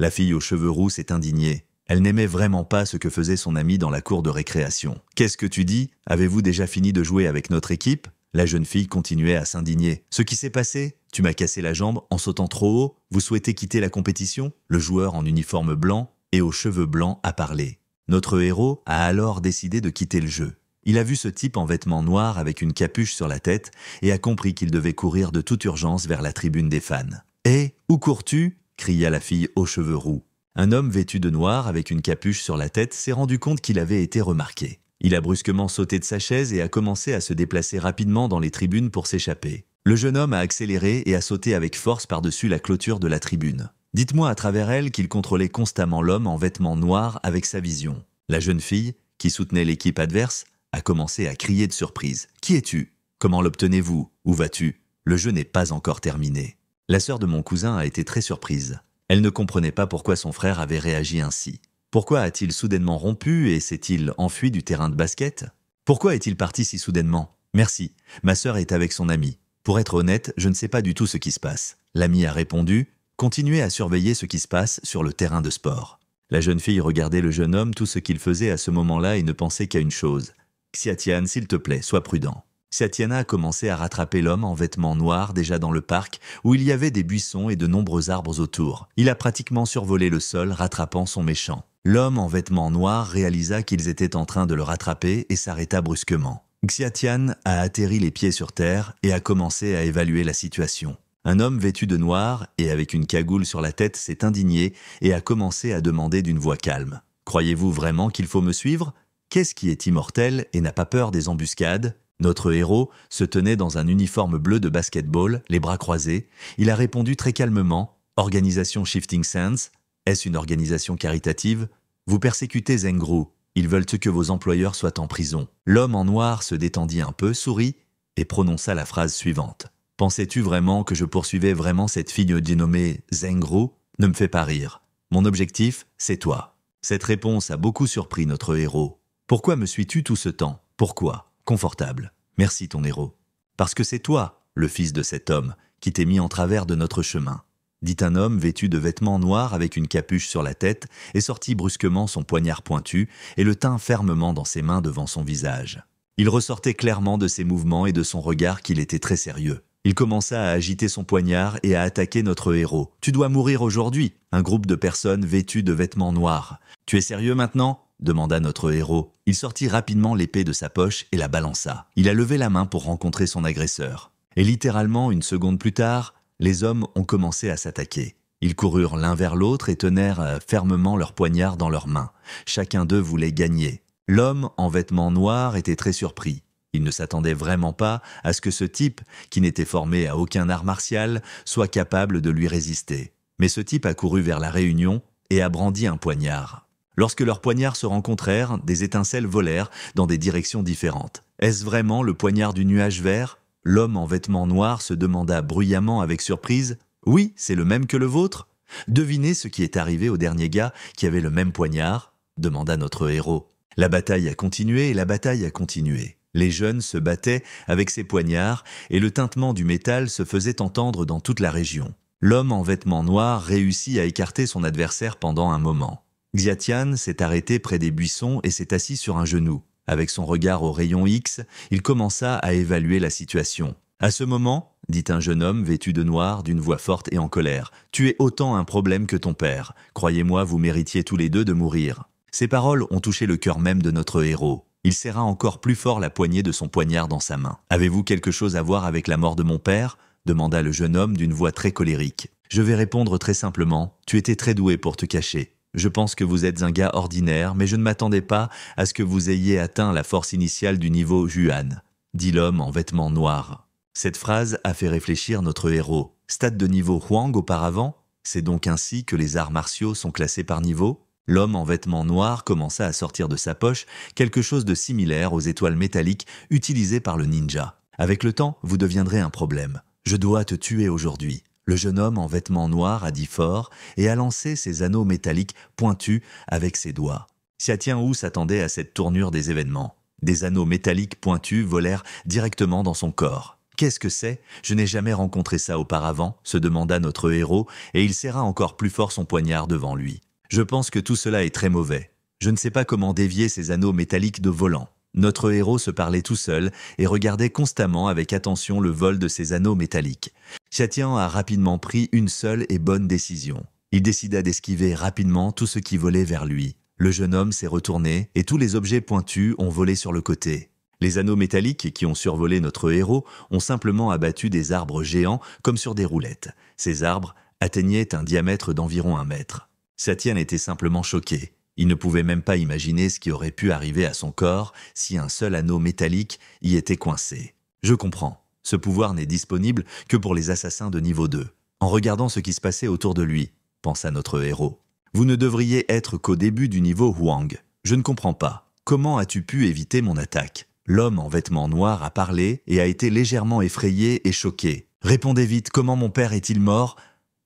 La fille aux cheveux roux s'est indignée. Elle n'aimait vraiment pas ce que faisait son ami dans la cour de récréation. « Qu'est-ce que tu dis? Avez-vous déjà fini de jouer avec notre équipe ?» La jeune fille continuait à s'indigner. « Ce qui s'est passé? Tu m'as cassé la jambe en sautant trop haut? Vous souhaitez quitter la compétition ?» Le joueur en uniforme blanc et aux cheveux blancs a parlé. Notre héros a alors décidé de quitter le jeu. Il a vu ce type en vêtements noirs avec une capuche sur la tête et a compris qu'il devait courir de toute urgence vers la tribune des fans. « Hé, où cours-tu » cria la fille aux cheveux roux. Un homme vêtu de noir avec une capuche sur la tête s'est rendu compte qu'il avait été remarqué. Il a brusquement sauté de sa chaise et a commencé à se déplacer rapidement dans les tribunes pour s'échapper. Le jeune homme a accéléré et a sauté avec force par-dessus la clôture de la tribune. Dites-moi à travers elle qu'il contrôlait constamment l'homme en vêtements noirs avec sa vision. La jeune fille, qui soutenait l'équipe adverse, a commencé à crier de surprise. « Qui es-tu? Comment l'obtenez-vous? Où vas-tu? Le jeu n'est pas encore terminé. » La sœur de mon cousin a été très surprise. Elle ne comprenait pas pourquoi son frère avait réagi ainsi. Pourquoi a-t-il soudainement rompu et s'est-il enfui du terrain de basket? Pourquoi est-il parti si soudainement? Merci, ma sœur est avec son ami. Pour être honnête, je ne sais pas du tout ce qui se passe. L'ami a répondu, continuez à surveiller ce qui se passe sur le terrain de sport. La jeune fille regardait le jeune homme tout ce qu'il faisait à ce moment-là et ne pensait qu'à une chose. Xiatian, s'il te plaît, sois prudent. Xiatiana a commencé à rattraper l'homme en vêtements noirs déjà dans le parc où il y avait des buissons et de nombreux arbres autour. Il a pratiquement survolé le sol rattrapant son méchant. L'homme en vêtements noirs réalisa qu'ils étaient en train de le rattraper et s'arrêta brusquement. Xiatian a atterri les pieds sur terre et a commencé à évaluer la situation. Un homme vêtu de noir et avec une cagoule sur la tête s'est indigné et a commencé à demander d'une voix calme. « Croyez-vous vraiment qu'il faut me suivre? Qu'est-ce qui est immortel et n'a pas peur des embuscades ?» Notre héros se tenait dans un uniforme bleu de basketball, les bras croisés. Il a répondu très calmement « Organisation Shifting Sands, est-ce une organisation caritative? Vous persécutez Zengru, ils veulent que vos employeurs soient en prison. » L'homme en noir se détendit un peu, sourit et prononça la phrase suivante. « Pensais-tu vraiment que je poursuivais vraiment cette fille dénommée Zengru? Ne me fais pas rire. Mon objectif, c'est toi. » Cette réponse a beaucoup surpris notre héros. « Pourquoi me suis-tu tout ce temps? Pourquoi? Confortable. Merci ton héros. Parce que c'est toi, le fils de cet homme, qui t'es mis en travers de notre chemin. » Dit un homme vêtu de vêtements noirs avec une capuche sur la tête et sortit brusquement son poignard pointu et le tint fermement dans ses mains devant son visage. Il ressortait clairement de ses mouvements et de son regard qu'il était très sérieux. Il commença à agiter son poignard et à attaquer notre héros. « Tu dois mourir aujourd'hui !» Un groupe de personnes vêtues de vêtements noirs. « Tu es sérieux maintenant ?» demanda notre héros. Il sortit rapidement l'épée de sa poche et la balança. Il a levé la main pour rencontrer son agresseur. Et littéralement, une seconde plus tard, les hommes ont commencé à s'attaquer. Ils coururent l'un vers l'autre et tenèrent fermement leurs poignards dans leurs mains. Chacun d'eux voulait gagner. L'homme en vêtements noirs était très surpris. Il ne s'attendait vraiment pas à ce que ce type, qui n'était formé à aucun art martial, soit capable de lui résister. Mais ce type a couru vers la réunion et a brandi un poignard. Lorsque leurs poignards se rencontrèrent, des étincelles volèrent dans des directions différentes. Est-ce vraiment le poignard du nuage vert? L'homme en vêtements noirs se demanda bruyamment avec surprise. « Oui, c'est le même que le vôtre. Devinez ce qui est arrivé au dernier gars qui avait le même poignard ?» demanda notre héros. La bataille a continué et la bataille a continué. Les jeunes se battaient avec ces poignards et le tintement du métal se faisait entendre dans toute la région. L'homme en vêtements noirs réussit à écarter son adversaire pendant un moment. Xiatian s'est arrêté près des buissons et s'est assis sur un genou. Avec son regard au rayon X, il commença à évaluer la situation. « À ce moment, dit un jeune homme vêtu de noir d'une voix forte et en colère, « tu es autant un problème que ton père. Croyez-moi, vous méritiez tous les deux de mourir. » Ces paroles ont touché le cœur même de notre héros. Il serra encore plus fort la poignée de son poignard dans sa main. « Avez-vous quelque chose à voir avec la mort de mon père ?» demanda le jeune homme d'une voix très colérique. « Je vais répondre très simplement. Tu étais très doué pour te cacher. Je pense que vous êtes un gars ordinaire, mais je ne m'attendais pas à ce que vous ayez atteint la force initiale du niveau Juan, dit l'homme en vêtements noirs. Cette phrase a fait réfléchir notre héros. Stade de niveau Huang auparavant? C'est donc ainsi que les arts martiaux sont classés par niveau? L'homme en vêtements noirs commença à sortir de sa poche quelque chose de similaire aux étoiles métalliques utilisées par le ninja. Avec le temps, vous deviendrez un problème. Je dois te tuer aujourd'hui. Le jeune homme en vêtements noirs a dit fort et a lancé ses anneaux métalliques pointus avec ses doigts. Xiatian Wu s'attendait à cette tournure des événements. Des anneaux métalliques pointus volèrent directement dans son corps. Qu'est-ce que c'est? Je n'ai jamais rencontré ça auparavant, se demanda notre héros, et il serra encore plus fort son poignard devant lui. Je pense que tout cela est très mauvais. Je ne sais pas comment dévier ces anneaux métalliques de volant. Notre héros se parlait tout seul et regardait constamment avec attention le vol de ces anneaux métalliques. Xiatian a rapidement pris une seule et bonne décision. Il décida d'esquiver rapidement tout ce qui volait vers lui. Le jeune homme s'est retourné et tous les objets pointus ont volé sur le côté. Les anneaux métalliques qui ont survolé notre héros ont simplement abattu des arbres géants comme sur des roulettes. Ces arbres atteignaient un diamètre d'environ 1 mètre. Xiatian était simplement choqué. Il ne pouvait même pas imaginer ce qui aurait pu arriver à son corps si un seul anneau métallique y était coincé. Je comprends. Ce pouvoir n'est disponible que pour les assassins de niveau 2. En regardant ce qui se passait autour de lui, pensa notre héros. Vous ne devriez être qu'au début du niveau Huang. Je ne comprends pas. Comment as-tu pu éviter mon attaque? L'homme en vêtements noirs a parlé et a été légèrement effrayé et choqué. Répondez vite, comment mon père est-il mort?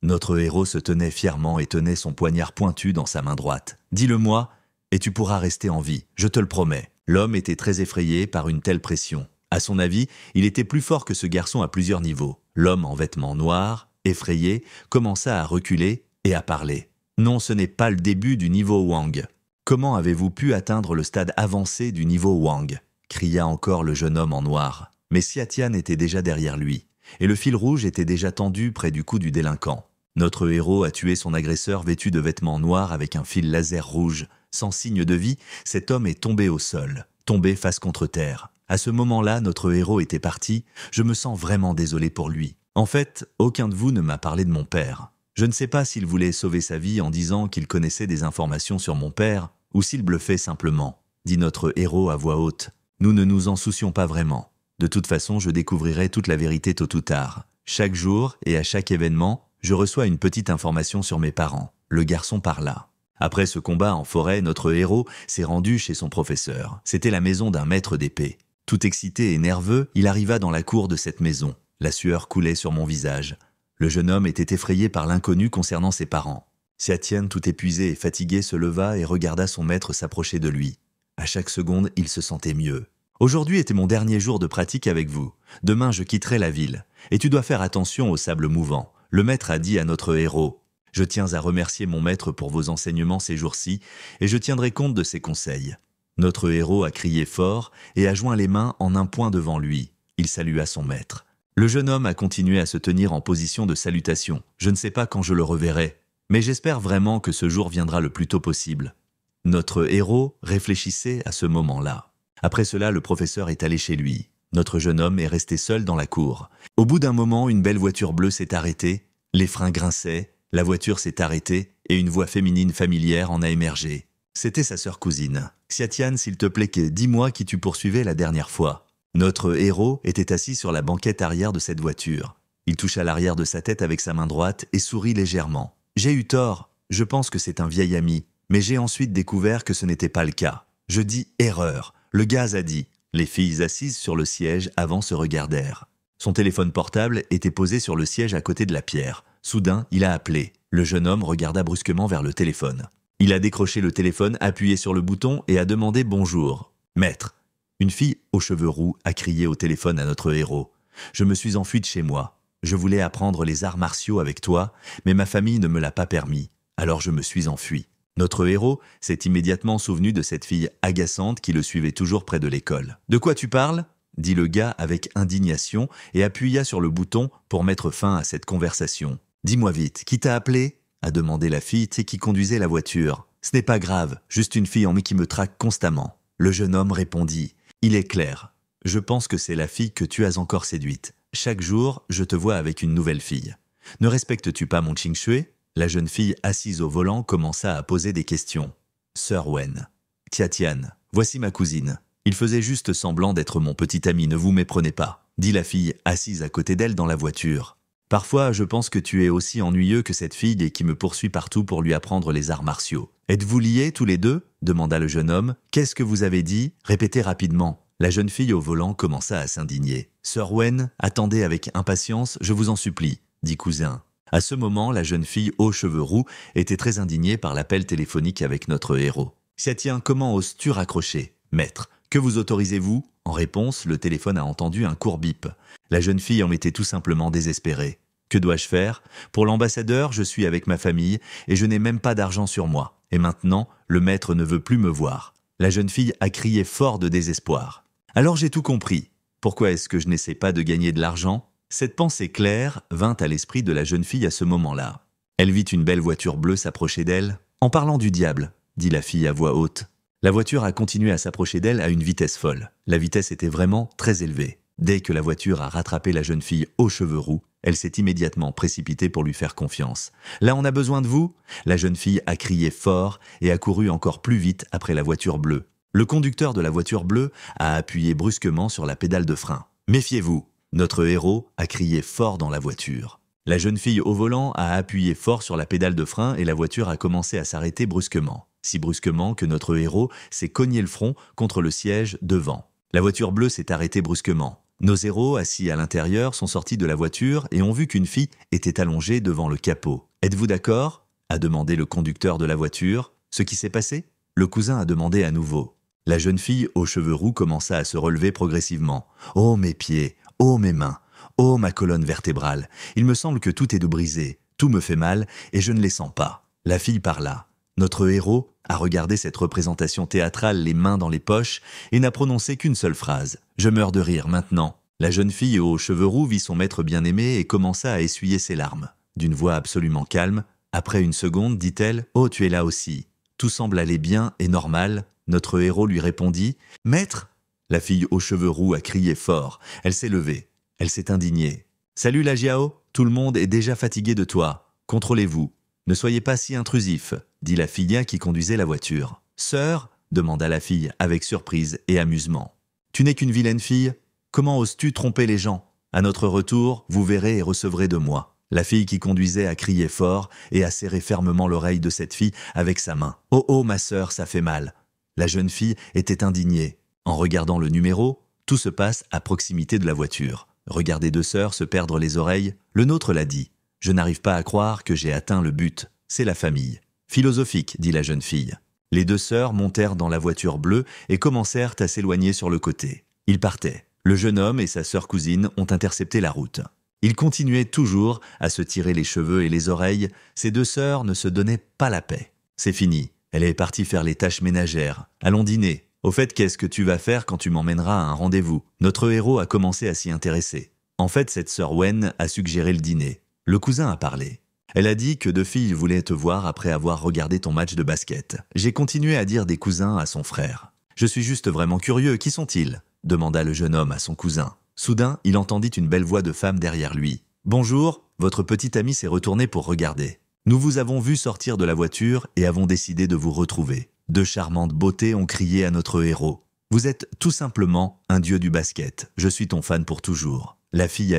Notre héros se tenait fièrement et tenait son poignard pointu dans sa main droite. Dis-le-moi, et tu pourras rester en vie, je te le promets. L'homme était très effrayé par une telle pression. À son avis, il était plus fort que ce garçon à plusieurs niveaux. L'homme en vêtements noirs, effrayé, commença à reculer et à parler. Non, ce n'est pas le début du niveau Wang. Comment avez-vous pu atteindre le stade avancé du niveau Wang? Cria encore le jeune homme en noir. Mais Xiatian était déjà derrière lui, et le fil rouge était déjà tendu près du cou du délinquant. Notre héros a tué son agresseur vêtu de vêtements noirs avec un fil laser rouge. Sans signe de vie, cet homme est tombé au sol, tombé face contre terre. À ce moment-là, notre héros était parti. Je me sens vraiment désolé pour lui. En fait, aucun de vous ne m'a parlé de mon père. Je ne sais pas s'il voulait sauver sa vie en disant qu'il connaissait des informations sur mon père, ou s'il bluffait simplement, dit notre héros à voix haute. Nous ne nous en soucions pas vraiment. De toute façon, je découvrirai toute la vérité tôt ou tard. Chaque jour et à chaque événement, je reçois une petite information sur mes parents. Le garçon parla. Après ce combat en forêt, notre héros s'est rendu chez son professeur. C'était la maison d'un maître d'épée. Tout excité et nerveux, il arriva dans la cour de cette maison. La sueur coulait sur mon visage. Le jeune homme était effrayé par l'inconnu concernant ses parents. Xiatian, tout épuisé et fatigué, se leva et regarda son maître s'approcher de lui. À chaque seconde, il se sentait mieux. Aujourd'hui était mon dernier jour de pratique avec vous. Demain, je quitterai la ville. Et tu dois faire attention au sable mouvant. Le maître a dit à notre héros. Je tiens à remercier mon maître pour vos enseignements ces jours-ci, et je tiendrai compte de ses conseils. Notre héros a crié fort et a joint les mains en un point devant lui. Il salua son maître. Le jeune homme a continué à se tenir en position de salutation. Je ne sais pas quand je le reverrai, mais j'espère vraiment que ce jour viendra le plus tôt possible. Notre héros réfléchissait à ce moment-là. Après cela, le professeur est allé chez lui. Notre jeune homme est resté seul dans la cour. Au bout d'un moment, une belle voiture bleue s'est arrêtée, les freins grinçaient, la voiture s'est arrêtée et une voix féminine familière en a émergé. C'était sa sœur cousine. « Xiatian, s'il te plaît, dis-moi qui tu poursuivais la dernière fois. » Notre héros était assis sur la banquette arrière de cette voiture. Il toucha l'arrière de sa tête avec sa main droite et sourit légèrement. « J'ai eu tort, je pense que c'est un vieil ami, mais j'ai ensuite découvert que ce n'était pas le cas. Je dis erreur. Le gaz a dit. » Les filles assises sur le siège avant se regardèrent. Son téléphone portable était posé sur le siège à côté de la pierre. Soudain, il a appelé. Le jeune homme regarda brusquement vers le téléphone. Il a décroché le téléphone, appuyé sur le bouton et a demandé « Bonjour ». « Maître ». Une fille aux cheveux roux a crié au téléphone à notre héros. « Je me suis enfui de chez moi. Je voulais apprendre les arts martiaux avec toi, mais ma famille ne me l'a pas permis. Alors je me suis enfui. » Notre héros s'est immédiatement souvenu de cette fille agaçante qui le suivait toujours près de l'école. « De quoi tu parles ?» dit le gars avec indignation et appuya sur le bouton pour mettre fin à cette conversation. « Dis-moi vite, qui t'a appelé ?» a demandé la fille qui conduisait la voiture. « Ce n'est pas grave, juste une fille en qui me traque constamment. » Le jeune homme répondit. « Il est clair. Je pense que c'est la fille que tu as encore séduite. Chaque jour, je te vois avec une nouvelle fille. Ne respectes-tu pas mon Ching Shui ?» La jeune fille assise au volant commença à poser des questions. « Sœur Wen. »« Xiatian, voici ma cousine. Il faisait juste semblant d'être mon petit ami, ne vous méprenez pas. » dit la fille assise à côté d'elle dans la voiture. « Parfois, je pense que tu es aussi ennuyeux que cette fille et qui me poursuit partout pour lui apprendre les arts martiaux. Êtes-vous liés tous les deux ?» demanda le jeune homme. « Qu'est-ce que vous avez dit ? Répétez rapidement. » La jeune fille au volant commença à s'indigner. « Sœur Wen, attendez avec impatience, je vous en supplie, » dit cousin. À ce moment, la jeune fille aux cheveux roux était très indignée par l'appel téléphonique avec notre héros. « Xiatian, comment oses-tu raccrocher ? Maître, Que vous autorisez-vous » En réponse, le téléphone a entendu un court bip. La jeune fille en était tout simplement désespérée. Que dois-je faire? Pour l'ambassadeur, je suis avec ma famille et je n'ai même pas d'argent sur moi. Et maintenant, le maître ne veut plus me voir. La jeune fille a crié fort de désespoir. Alors j'ai tout compris. Pourquoi est-ce que je n'essaie pas de gagner de l'argent? Cette pensée claire vint à l'esprit de la jeune fille à ce moment-là. Elle vit une belle voiture bleue s'approcher d'elle. En parlant du diable, dit la fille à voix haute. La voiture a continué à s'approcher d'elle à une vitesse folle. La vitesse était vraiment très élevée. Dès que la voiture a rattrapé la jeune fille aux cheveux roux, elle s'est immédiatement précipitée pour lui faire confiance. « Là, on a besoin de vous ?» La jeune fille a crié fort et a couru encore plus vite après la voiture bleue. Le conducteur de la voiture bleue a appuyé brusquement sur la pédale de frein. « Méfiez-vous !» Notre héros a crié fort dans la voiture. La jeune fille au volant a appuyé fort sur la pédale de frein et la voiture a commencé à s'arrêter brusquement. Si brusquement que notre héros s'est cogné le front contre le siège devant. La voiture bleue s'est arrêtée brusquement. Nos héros, assis à l'intérieur, sont sortis de la voiture et ont vu qu'une fille était allongée devant le capot. « Êtes-vous d'accord ?» a demandé le conducteur de la voiture. « Ce qui s'est passé ?» Le cousin a demandé à nouveau. La jeune fille aux cheveux roux commença à se relever progressivement. « Oh mes pieds, oh mes mains, oh ma colonne vertébrale, il me semble que tout est de brisé, tout me fait mal et je ne les sens pas. » La fille parla. Notre héros a regardé cette représentation théâtrale les mains dans les poches et n'a prononcé qu'une seule phrase. « Je meurs de rire maintenant. » La jeune fille aux cheveux roux vit son maître bien-aimé et commença à essuyer ses larmes. D'une voix absolument calme, après une seconde, dit-elle « Oh, tu es là aussi. » Tout semble aller bien et normal. Notre héros lui répondit « Maître ?» La fille aux cheveux roux a crié fort. Elle s'est levée. Elle s'est indignée. « Salut la Jiao, tout le monde est déjà fatigué de toi. Contrôlez-vous. Ne soyez pas si intrusif, » dit la fille qui conduisait la voiture. « Sœur ?» demanda la fille avec surprise et amusement. « Tu n'es qu'une vilaine fille? Comment oses-tu tromper les gens? À notre retour, vous verrez et recevrez de moi. » La fille qui conduisait a crié fort et a serré fermement l'oreille de cette fille avec sa main. « Oh oh, ma sœur, ça fait mal. » La jeune fille était indignée. En regardant le numéro, tout se passe à proximité de la voiture. Regardez deux sœurs se perdre les oreilles. Le nôtre l'a dit. « Je n'arrive pas à croire que j'ai atteint le but. C'est la famille. » Philosophique, dit la jeune fille. Les deux sœurs montèrent dans la voiture bleue et commencèrent à s'éloigner sur le côté. Ils partaient. Le jeune homme et sa sœur cousine ont intercepté la route. Ils continuaient toujours à se tirer les cheveux et les oreilles. Ces deux sœurs ne se donnaient pas la paix. « C'est fini. Elle est partie faire les tâches ménagères. Allons dîner. Au fait, qu'est-ce que tu vas faire quand tu m'emmèneras à un rendez-vous ?» Notre héros a commencé à s'y intéresser. En fait, cette sœur Wen a suggéré le dîner. Le cousin a parlé. Elle a dit que deux filles voulaient te voir après avoir regardé ton match de basket. J'ai continué à dire des cousins à son frère. « Je suis juste vraiment curieux, qui sont-ils ?» demanda le jeune homme à son cousin. Soudain, il entendit une belle voix de femme derrière lui. « Bonjour, votre petit ami s'est retourné pour regarder. Nous vous avons vu sortir de la voiture et avons décidé de vous retrouver. » Deux charmantes beautés ont crié à notre héros. « Vous êtes tout simplement un dieu du basket. Je suis ton fan pour toujours. » La fille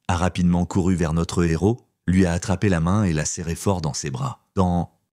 a rapidement couru vers notre héros, lui a attrapé la main et l'a serré fort dans ses bras.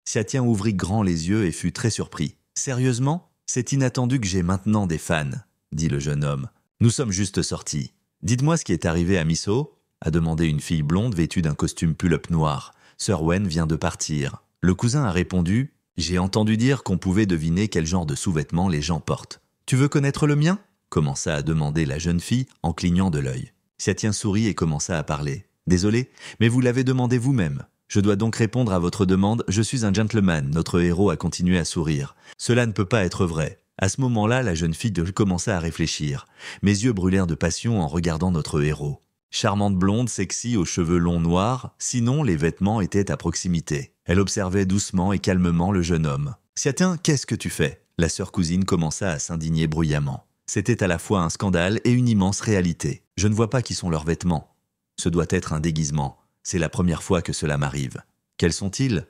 Xiatien ouvrit grand les yeux et fut très surpris. « Sérieusement? C'est inattendu que j'ai maintenant des fans, » dit le jeune homme. « Nous sommes juste sortis. Dites-moi ce qui est arrivé à Miso ?» a demandé une fille blonde vêtue d'un costume pull-up noir. Sœur Wen vient de partir. Le cousin a répondu « J'ai entendu dire qu'on pouvait deviner quel genre de sous-vêtements les gens portent. Tu veux connaître le mien ?» commença à demander la jeune fille en clignant de l'œil. Xiatien sourit et commença à parler. « Désolé, mais vous l'avez demandé vous-même. Je dois donc répondre à votre demande, je suis un gentleman. » Notre héros a continué à sourire. « Cela ne peut pas être vrai. » À ce moment-là, la jeune fille commença à réfléchir. Mes yeux brûlèrent de passion en regardant notre héros. Charmante blonde, sexy, aux cheveux longs noirs, sinon les vêtements étaient à proximité. Elle observait doucement et calmement le jeune homme. « Xiatien, qu'est-ce que tu fais ?» La sœur cousine commença à s'indigner bruyamment. C'était à la fois un scandale et une immense réalité. « Je ne vois pas qui sont leurs vêtements. Ce doit être un déguisement. C'est la première fois que cela m'arrive. Quels sont-ils ?»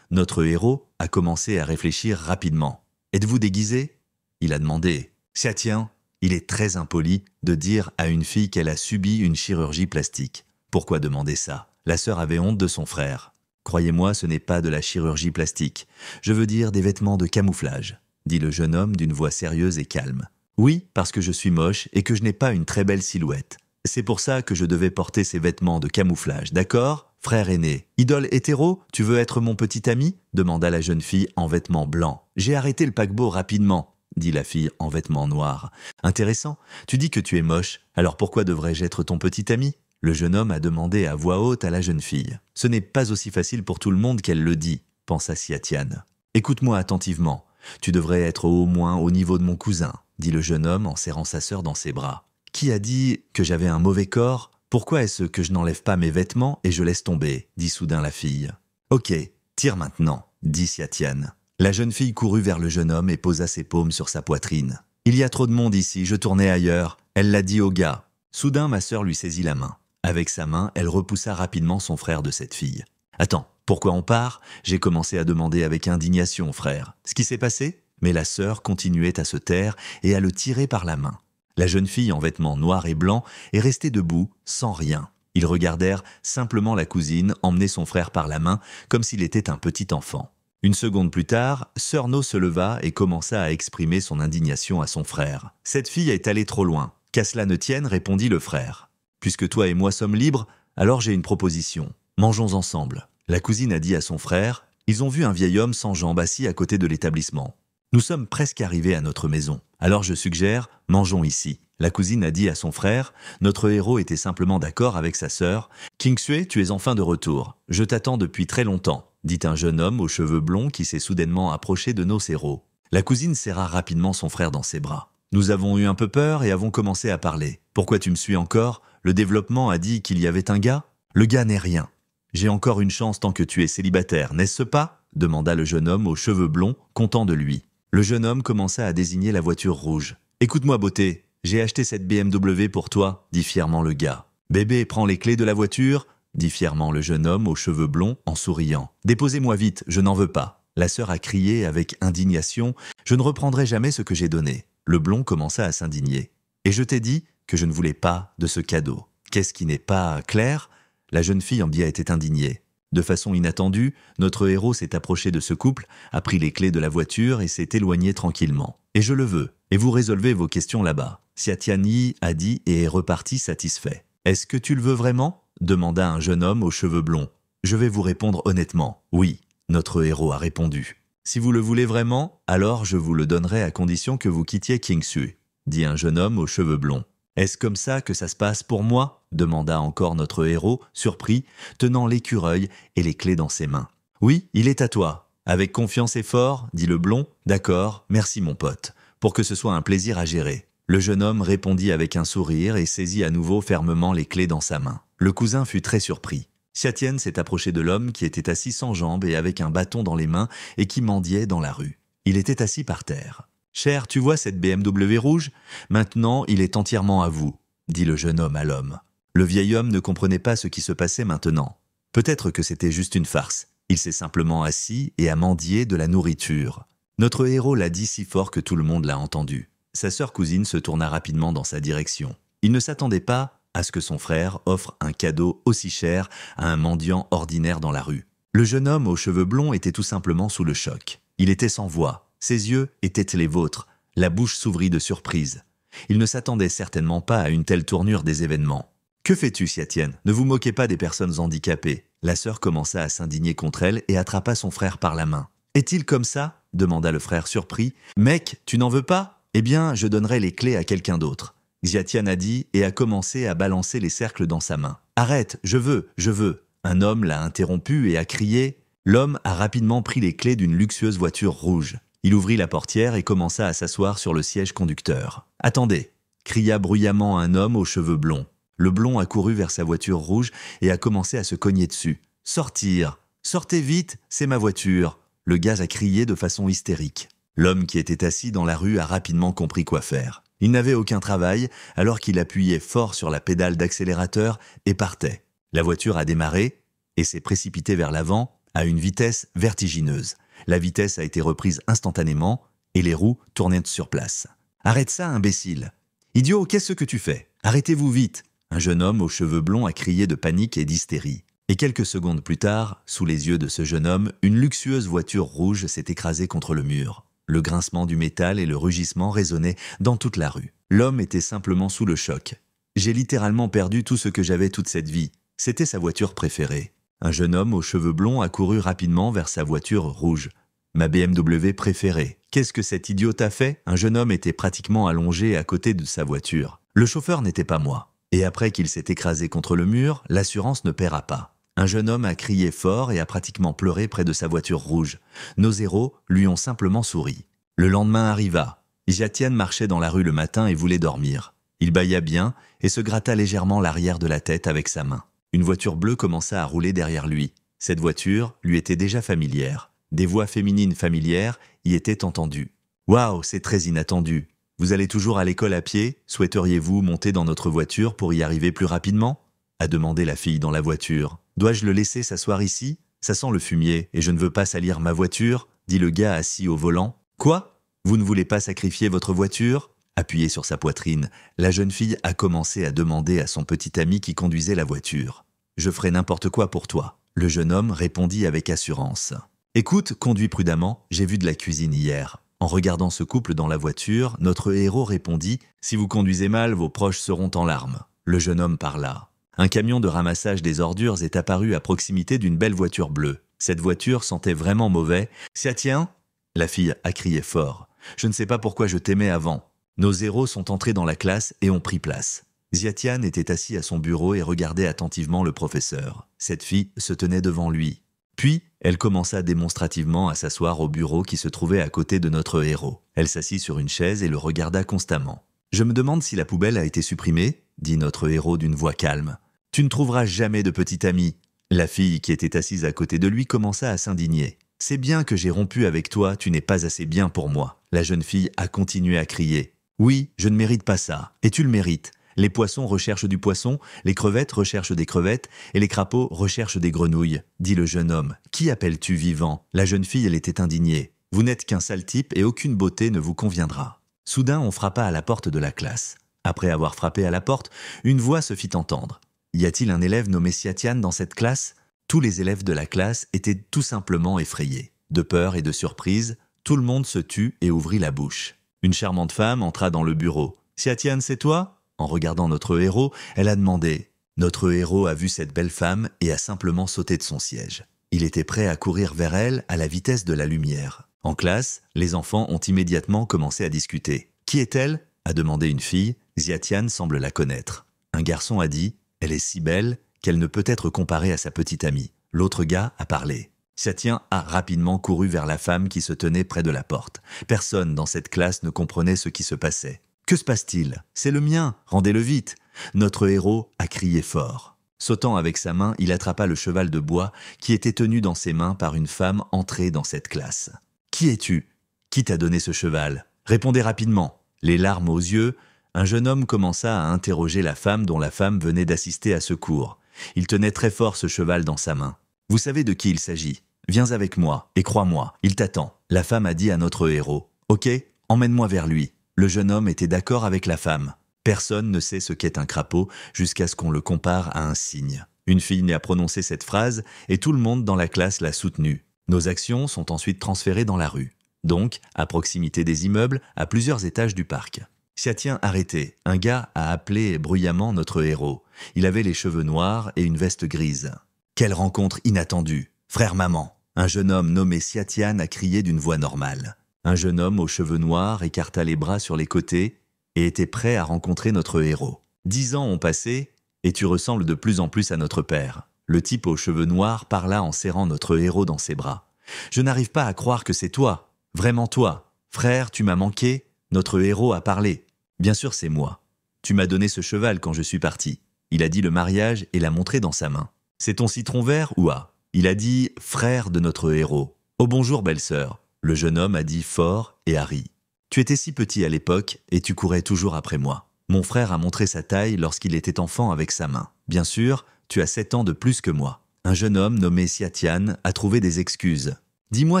Notre héros a commencé à réfléchir rapidement. « Êtes-vous déguisé ?» Il a demandé. « Xiatien, il est très impoli de dire à une fille qu'elle a subi une chirurgie plastique. Pourquoi demander ça ?» La sœur avait honte de son frère. « Croyez-moi, ce n'est pas de la chirurgie plastique. Je veux dire des vêtements de camouflage, » dit le jeune homme d'une voix sérieuse et calme. « Oui, parce que je suis moche et que je n'ai pas une très belle silhouette. C'est pour ça que je devais porter ces vêtements de camouflage, d'accord ? Frère aîné, idole hétéro, tu veux être mon petit ami ?» demanda la jeune fille en vêtements blancs. « J'ai arrêté le paquebot rapidement, » dit la fille en vêtements noirs. « Intéressant, tu dis que tu es moche, alors pourquoi devrais-je être ton petit ami ?» Le jeune homme a demandé à voix haute à la jeune fille. « Ce n'est pas aussi facile pour tout le monde qu'elle le dit, » pensa Xiatian. « Écoute-moi attentivement. Tu devrais être au moins au niveau de mon cousin, » dit le jeune homme en serrant sa sœur dans ses bras. « Qui a dit que j'avais un mauvais corps ? Pourquoi est-ce que je n'enlève pas mes vêtements et je laisse tomber ?» dit soudain la fille. « Ok, tire maintenant, » dit Xiatian. La jeune fille courut vers le jeune homme et posa ses paumes sur sa poitrine. « Il y a trop de monde ici, je tournais ailleurs. » Elle l'a dit au gars. Soudain, ma sœur lui saisit la main. Avec sa main, elle repoussa rapidement son frère de cette fille. « Attends, pourquoi on part ?» J'ai commencé à demander avec indignation, frère. « Ce qui s'est passé ?» Mais la sœur continuait à se taire et à le tirer par la main. La jeune fille en vêtements noirs et blancs est restée debout, sans rien. Ils regardèrent simplement la cousine emmener son frère par la main comme s'il était un petit enfant. Une seconde plus tard, Sœur No se leva et commença à exprimer son indignation à son frère. « Cette fille est allée trop loin. Qu'à cela ne tienne, répondit le frère. Puisque toi et moi sommes libres, alors j'ai une proposition. Mangeons ensemble. » La cousine a dit à son frère, « Ils ont vu un vieil homme sans jambes assis à côté de l'établissement. Nous sommes presque arrivés à notre maison. Alors je suggère, mangeons ici. » La cousine a dit à son frère, « Notre héros était simplement d'accord avec sa sœur. Kingsue, tu es enfin de retour. Je t'attends depuis très longtemps. » dit un jeune homme aux cheveux blonds qui s'est soudainement approché de nos héros. La cousine serra rapidement son frère dans ses bras. Nous avons eu un peu peur et avons commencé à parler. « Pourquoi tu me suis encore ? Le développement a dit qu'il y avait un gars ? Le gars n'est rien. J'ai encore une chance tant que tu es célibataire, n'est-ce pas ? Demanda le jeune homme aux cheveux blonds, content de lui. Le jeune homme commença à désigner la voiture rouge. « Écoute-moi, beauté, j'ai acheté cette BMW pour toi, dit fièrement le gars. Bébé, prends les clés de la voiture, dit fièrement le jeune homme aux cheveux blonds en souriant. Déposez-moi vite, je n'en veux pas. La sœur a crié avec indignation. Je ne reprendrai jamais ce que j'ai donné. Le blond commença à s'indigner. Et je t'ai dit que je ne voulais pas de ce cadeau. Qu'est-ce qui n'est pas clair ? La jeune fille en biais était indignée. De façon inattendue, notre héros s'est approché de ce couple, a pris les clés de la voiture et s'est éloigné tranquillement. Et je le veux. Et vous résolvez vos questions là-bas. Xiatian Yi a dit et est reparti satisfait. Est-ce que tu le veux vraiment ? Demanda un jeune homme aux cheveux blonds. Je vais vous répondre honnêtement. Oui, notre héros a répondu. Si vous le voulez vraiment, alors je vous le donnerai à condition que vous quittiez Kingsue, dit un jeune homme aux cheveux blonds. Est-ce comme ça que ça se passe pour moi ? Demanda encore notre héros, surpris, tenant l'écureuil et les clés dans ses mains. Oui, il est à toi. Avec confiance et fort, dit le blond. D'accord, merci mon pote, pour que ce soit un plaisir à gérer. Le jeune homme répondit avec un sourire et saisit à nouveau fermement les clés dans sa main. Le cousin fut très surpris. Xiatian s'est approché de l'homme qui était assis sans jambes et avec un bâton dans les mains et qui mendiait dans la rue. Il était assis par terre. « Cher, tu vois cette BMW rouge ? Maintenant, il est entièrement à vous, » dit le jeune homme à l'homme. Le vieil homme ne comprenait pas ce qui se passait maintenant. Peut-être que c'était juste une farce. Il s'est simplement assis et a mendié de la nourriture. Notre héros l'a dit si fort que tout le monde l'a entendu. Sa sœur cousine se tourna rapidement dans sa direction. Il ne s'attendait pas à ce que son frère offre un cadeau aussi cher à un mendiant ordinaire dans la rue. Le jeune homme aux cheveux blonds était tout simplement sous le choc. Il était sans voix. Ses yeux étaient les vôtres. La bouche s'ouvrit de surprise. Il ne s'attendait certainement pas à une telle tournure des événements. « Que fais-tu, Xiatian ? Ne vous moquez pas des personnes handicapées. » La sœur commença à s'indigner contre elle et attrapa son frère par la main. « Est-il comme ça ? » demanda le frère surpris. « Mec, tu n'en veux pas ? Eh bien, je donnerai les clés à quelqu'un d'autre. » Xiatian a dit et a commencé à balancer les cercles dans sa main. « Arrête, je veux, je veux !» Un homme l'a interrompu et a crié. L'homme a rapidement pris les clés d'une luxueuse voiture rouge. Il ouvrit la portière et commença à s'asseoir sur le siège conducteur. « Attendez !» cria bruyamment un homme aux cheveux blonds. Le blond a couru vers sa voiture rouge et a commencé à se cogner dessus. « Sortir ! Sortez vite, c'est ma voiture !» Le gars a crié de façon hystérique. L'homme qui était assis dans la rue a rapidement compris quoi faire. Il n'avait aucun travail alors qu'il appuyait fort sur la pédale d'accélérateur et partait. La voiture a démarré et s'est précipitée vers l'avant à une vitesse vertigineuse. La vitesse a été reprise instantanément et les roues tournaient sur place. « Arrête ça, imbécile !»« Idiot, qu'est-ce que tu fais ? Arrêtez-vous vite !» Un jeune homme aux cheveux blonds a crié de panique et d'hystérie. Et quelques secondes plus tard, sous les yeux de ce jeune homme, une luxueuse voiture rouge s'est écrasée contre le mur. Le grincement du métal et le rugissement résonnaient dans toute la rue. L'homme était simplement sous le choc. « J'ai littéralement perdu tout ce que j'avais toute cette vie. C'était sa voiture préférée. » Un jeune homme aux cheveux blonds a couru rapidement vers sa voiture rouge. Ma BMW préférée. Qu'est-ce que cet idiot a fait? Un jeune homme était pratiquement allongé à côté de sa voiture. Le chauffeur n'était pas moi. Et après qu'il s'est écrasé contre le mur, l'assurance ne paiera pas. Un jeune homme a crié fort et a pratiquement pleuré près de sa voiture rouge. Nos héros lui ont simplement souri. Le lendemain arriva. Jatian marchait dans la rue le matin et voulait dormir. Il bâilla bien et se gratta légèrement l'arrière de la tête avec sa main. Une voiture bleue commença à rouler derrière lui. Cette voiture lui était déjà familière. Des voix féminines familières y étaient entendues. « Waouh, c'est très inattendu. Vous allez toujours à l'école à pied? Souhaiteriez-vous monter dans notre voiture pour y arriver plus rapidement ?» a demandé la fille dans la voiture. « Dois-je le laisser s'asseoir ici? Ça sent le fumier et je ne veux pas salir ma voiture » dit le gars assis au volant. « Quoi? Vous ne voulez pas sacrifier votre voiture ?» Appuyée sur sa poitrine, la jeune fille a commencé à demander à son petit ami qui conduisait la voiture. « Je ferai n'importe quoi pour toi. » Le jeune homme répondit avec assurance. « Écoute, conduis prudemment, j'ai vu de la cuisine hier. » En regardant ce couple dans la voiture, notre héros répondit « Si vous conduisez mal, vos proches seront en larmes. » Le jeune homme parla. Un camion de ramassage des ordures est apparu à proximité d'une belle voiture bleue. Cette voiture sentait vraiment mauvais. « Ça tient ?» La fille a crié fort. « Je ne sais pas pourquoi je t'aimais avant. » Nos héros sont entrés dans la classe et ont pris place. Jatian était assis à son bureau et regardait attentivement le professeur. Cette fille se tenait devant lui. Puis, elle commença démonstrativement à s'asseoir au bureau qui se trouvait à côté de notre héros. Elle s'assit sur une chaise et le regarda constamment. « Je me demande si la poubelle a été supprimée ?» dit notre héros d'une voix calme. « Tu ne trouveras jamais de petit ami. » La fille qui était assise à côté de lui commença à s'indigner. « C'est bien que j'ai rompu avec toi, tu n'es pas assez bien pour moi. » La jeune fille a continué à crier. « Oui, je ne mérite pas ça, et tu le mérites. Les poissons recherchent du poisson, les crevettes recherchent des crevettes, et les crapauds recherchent des grenouilles, dit le jeune homme. Qui appelles-tu vivant? La jeune fille, elle était indignée. Vous n'êtes qu'un sale type et aucune beauté ne vous conviendra. Soudain, on frappa à la porte de la classe. Après avoir frappé à la porte, une voix se fit entendre. Y a-t-il un élève nommé Jatian dans cette classe? Tous les élèves de la classe étaient tout simplement effrayés. De peur et de surprise, tout le monde se tut et ouvrit la bouche. Une charmante femme entra dans le bureau. « Jatian, c'est toi ?» En regardant notre héros, elle a demandé. Notre héros a vu cette belle femme et a simplement sauté de son siège. Il était prêt à courir vers elle à la vitesse de la lumière. En classe, les enfants ont immédiatement commencé à discuter. « Qui est-elle » a demandé une fille. Jatian semble la connaître. Un garçon a dit « Elle est si belle qu'elle ne peut être comparée à sa petite amie. » L'autre gars a parlé. Jatian a rapidement couru vers la femme qui se tenait près de la porte. Personne dans cette classe ne comprenait ce qui se passait. « Que se passe-t-il? C'est le mien, rendez-le vite !» Notre héros a crié fort. Sautant avec sa main, il attrapa le cheval de bois qui était tenu dans ses mains par une femme entrée dans cette classe. « Qui es-tu? Qui t'a donné ce cheval? Répondez rapidement !» Les larmes aux yeux, un jeune homme commença à interroger la femme dont la femme venait d'assister à ce cours. Il tenait très fort ce cheval dans sa main. « Vous savez de qui il s'agit? Viens avec moi et crois-moi, il t'attend. » La femme a dit à notre héros. « Ok, emmène-moi vers lui. » Le jeune homme était d'accord avec la femme. Personne ne sait ce qu'est un crapaud jusqu'à ce qu'on le compare à un cygne. Une fille a prononcé cette phrase et tout le monde dans la classe l'a soutenue. Nos actions sont ensuite transférées dans la rue. Donc, à proximité des immeubles, à plusieurs étages du parc. Jatian arrêté. Un gars a appelé bruyamment notre héros. Il avait les cheveux noirs et une veste grise. Quelle rencontre inattendue! Frère maman! Un jeune homme nommé Jatian a crié d'une voix normale. Un jeune homme aux cheveux noirs écarta les bras sur les côtés et était prêt à rencontrer notre héros. 10 ans ont passé et tu ressembles de plus en plus à notre père. Le type aux cheveux noirs parla en serrant notre héros dans ses bras. Je n'arrive pas à croire que c'est toi, vraiment toi. Frère, tu m'as manqué. Notre héros a parlé. Bien sûr, c'est moi. Tu m'as donné ce cheval quand je suis parti. Il a dit le mariage et l'a montré dans sa main. C'est ton citron vert ou a? Il a dit frère de notre héros. Oh bonjour belle-sœur. Le jeune homme a dit fort et a ri. Tu étais si petit à l'époque et tu courais toujours après moi. Mon frère a montré sa taille lorsqu'il était enfant avec sa main. Bien sûr, tu as 7 ans de plus que moi. Un jeune homme nommé Jatian a trouvé des excuses. Dis-moi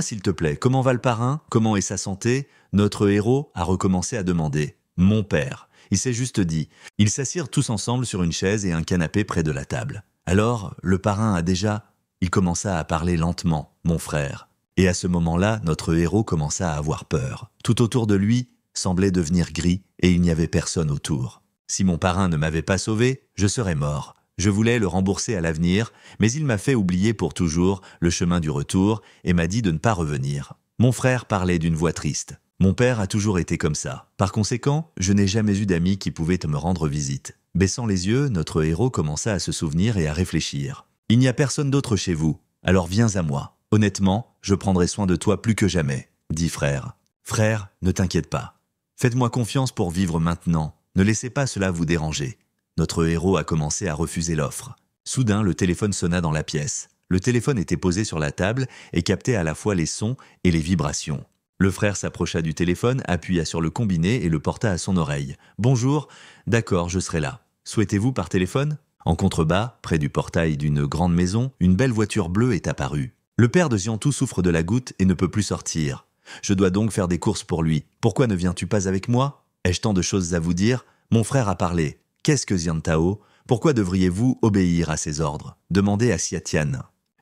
s'il te plaît, comment va le parrain? Comment est sa santé? Notre héros a recommencé à demander. Mon père. Il s'est juste dit. Ils s'assirent tous ensemble sur une chaise et un canapé près de la table. Alors, le parrain a déjà... Il commença à parler lentement, mon frère. Et à ce moment-là, notre héros commença à avoir peur. Tout autour de lui semblait devenir gris et il n'y avait personne autour. Si mon parrain ne m'avait pas sauvé, je serais mort. Je voulais le rembourser à l'avenir, mais il m'a fait oublier pour toujours le chemin du retour et m'a dit de ne pas revenir. Mon frère parlait d'une voix triste. Mon père a toujours été comme ça. Par conséquent, je n'ai jamais eu d'amis qui pouvaient me rendre visite. Baissant les yeux, notre héros commença à se souvenir et à réfléchir. Il n'y a personne d'autre chez vous, alors viens à moi. Honnêtement, je prendrai soin de toi plus que jamais, dit frère. Frère, ne t'inquiète pas. Faites-moi confiance pour vivre maintenant. Ne laissez pas cela vous déranger. Notre héros a commencé à refuser l'offre. Soudain, le téléphone sonna dans la pièce. Le téléphone était posé sur la table et captait à la fois les sons et les vibrations. Le frère s'approcha du téléphone, appuya sur le combiné et le porta à son oreille. « Bonjour, d'accord, je serai là. Souhaitez-vous par téléphone ?» En contrebas, près du portail d'une grande maison, une belle voiture bleue est apparue. Le père de Xiantou souffre de la goutte et ne peut plus sortir. Je dois donc faire des courses pour lui. Pourquoi ne viens-tu pas avec moi? Ai-je tant de choses à vous dire? Mon frère a parlé. Qu'est-ce que Xiantao? Pourquoi devriez-vous obéir à ses ordres? Demandez à Xiatian.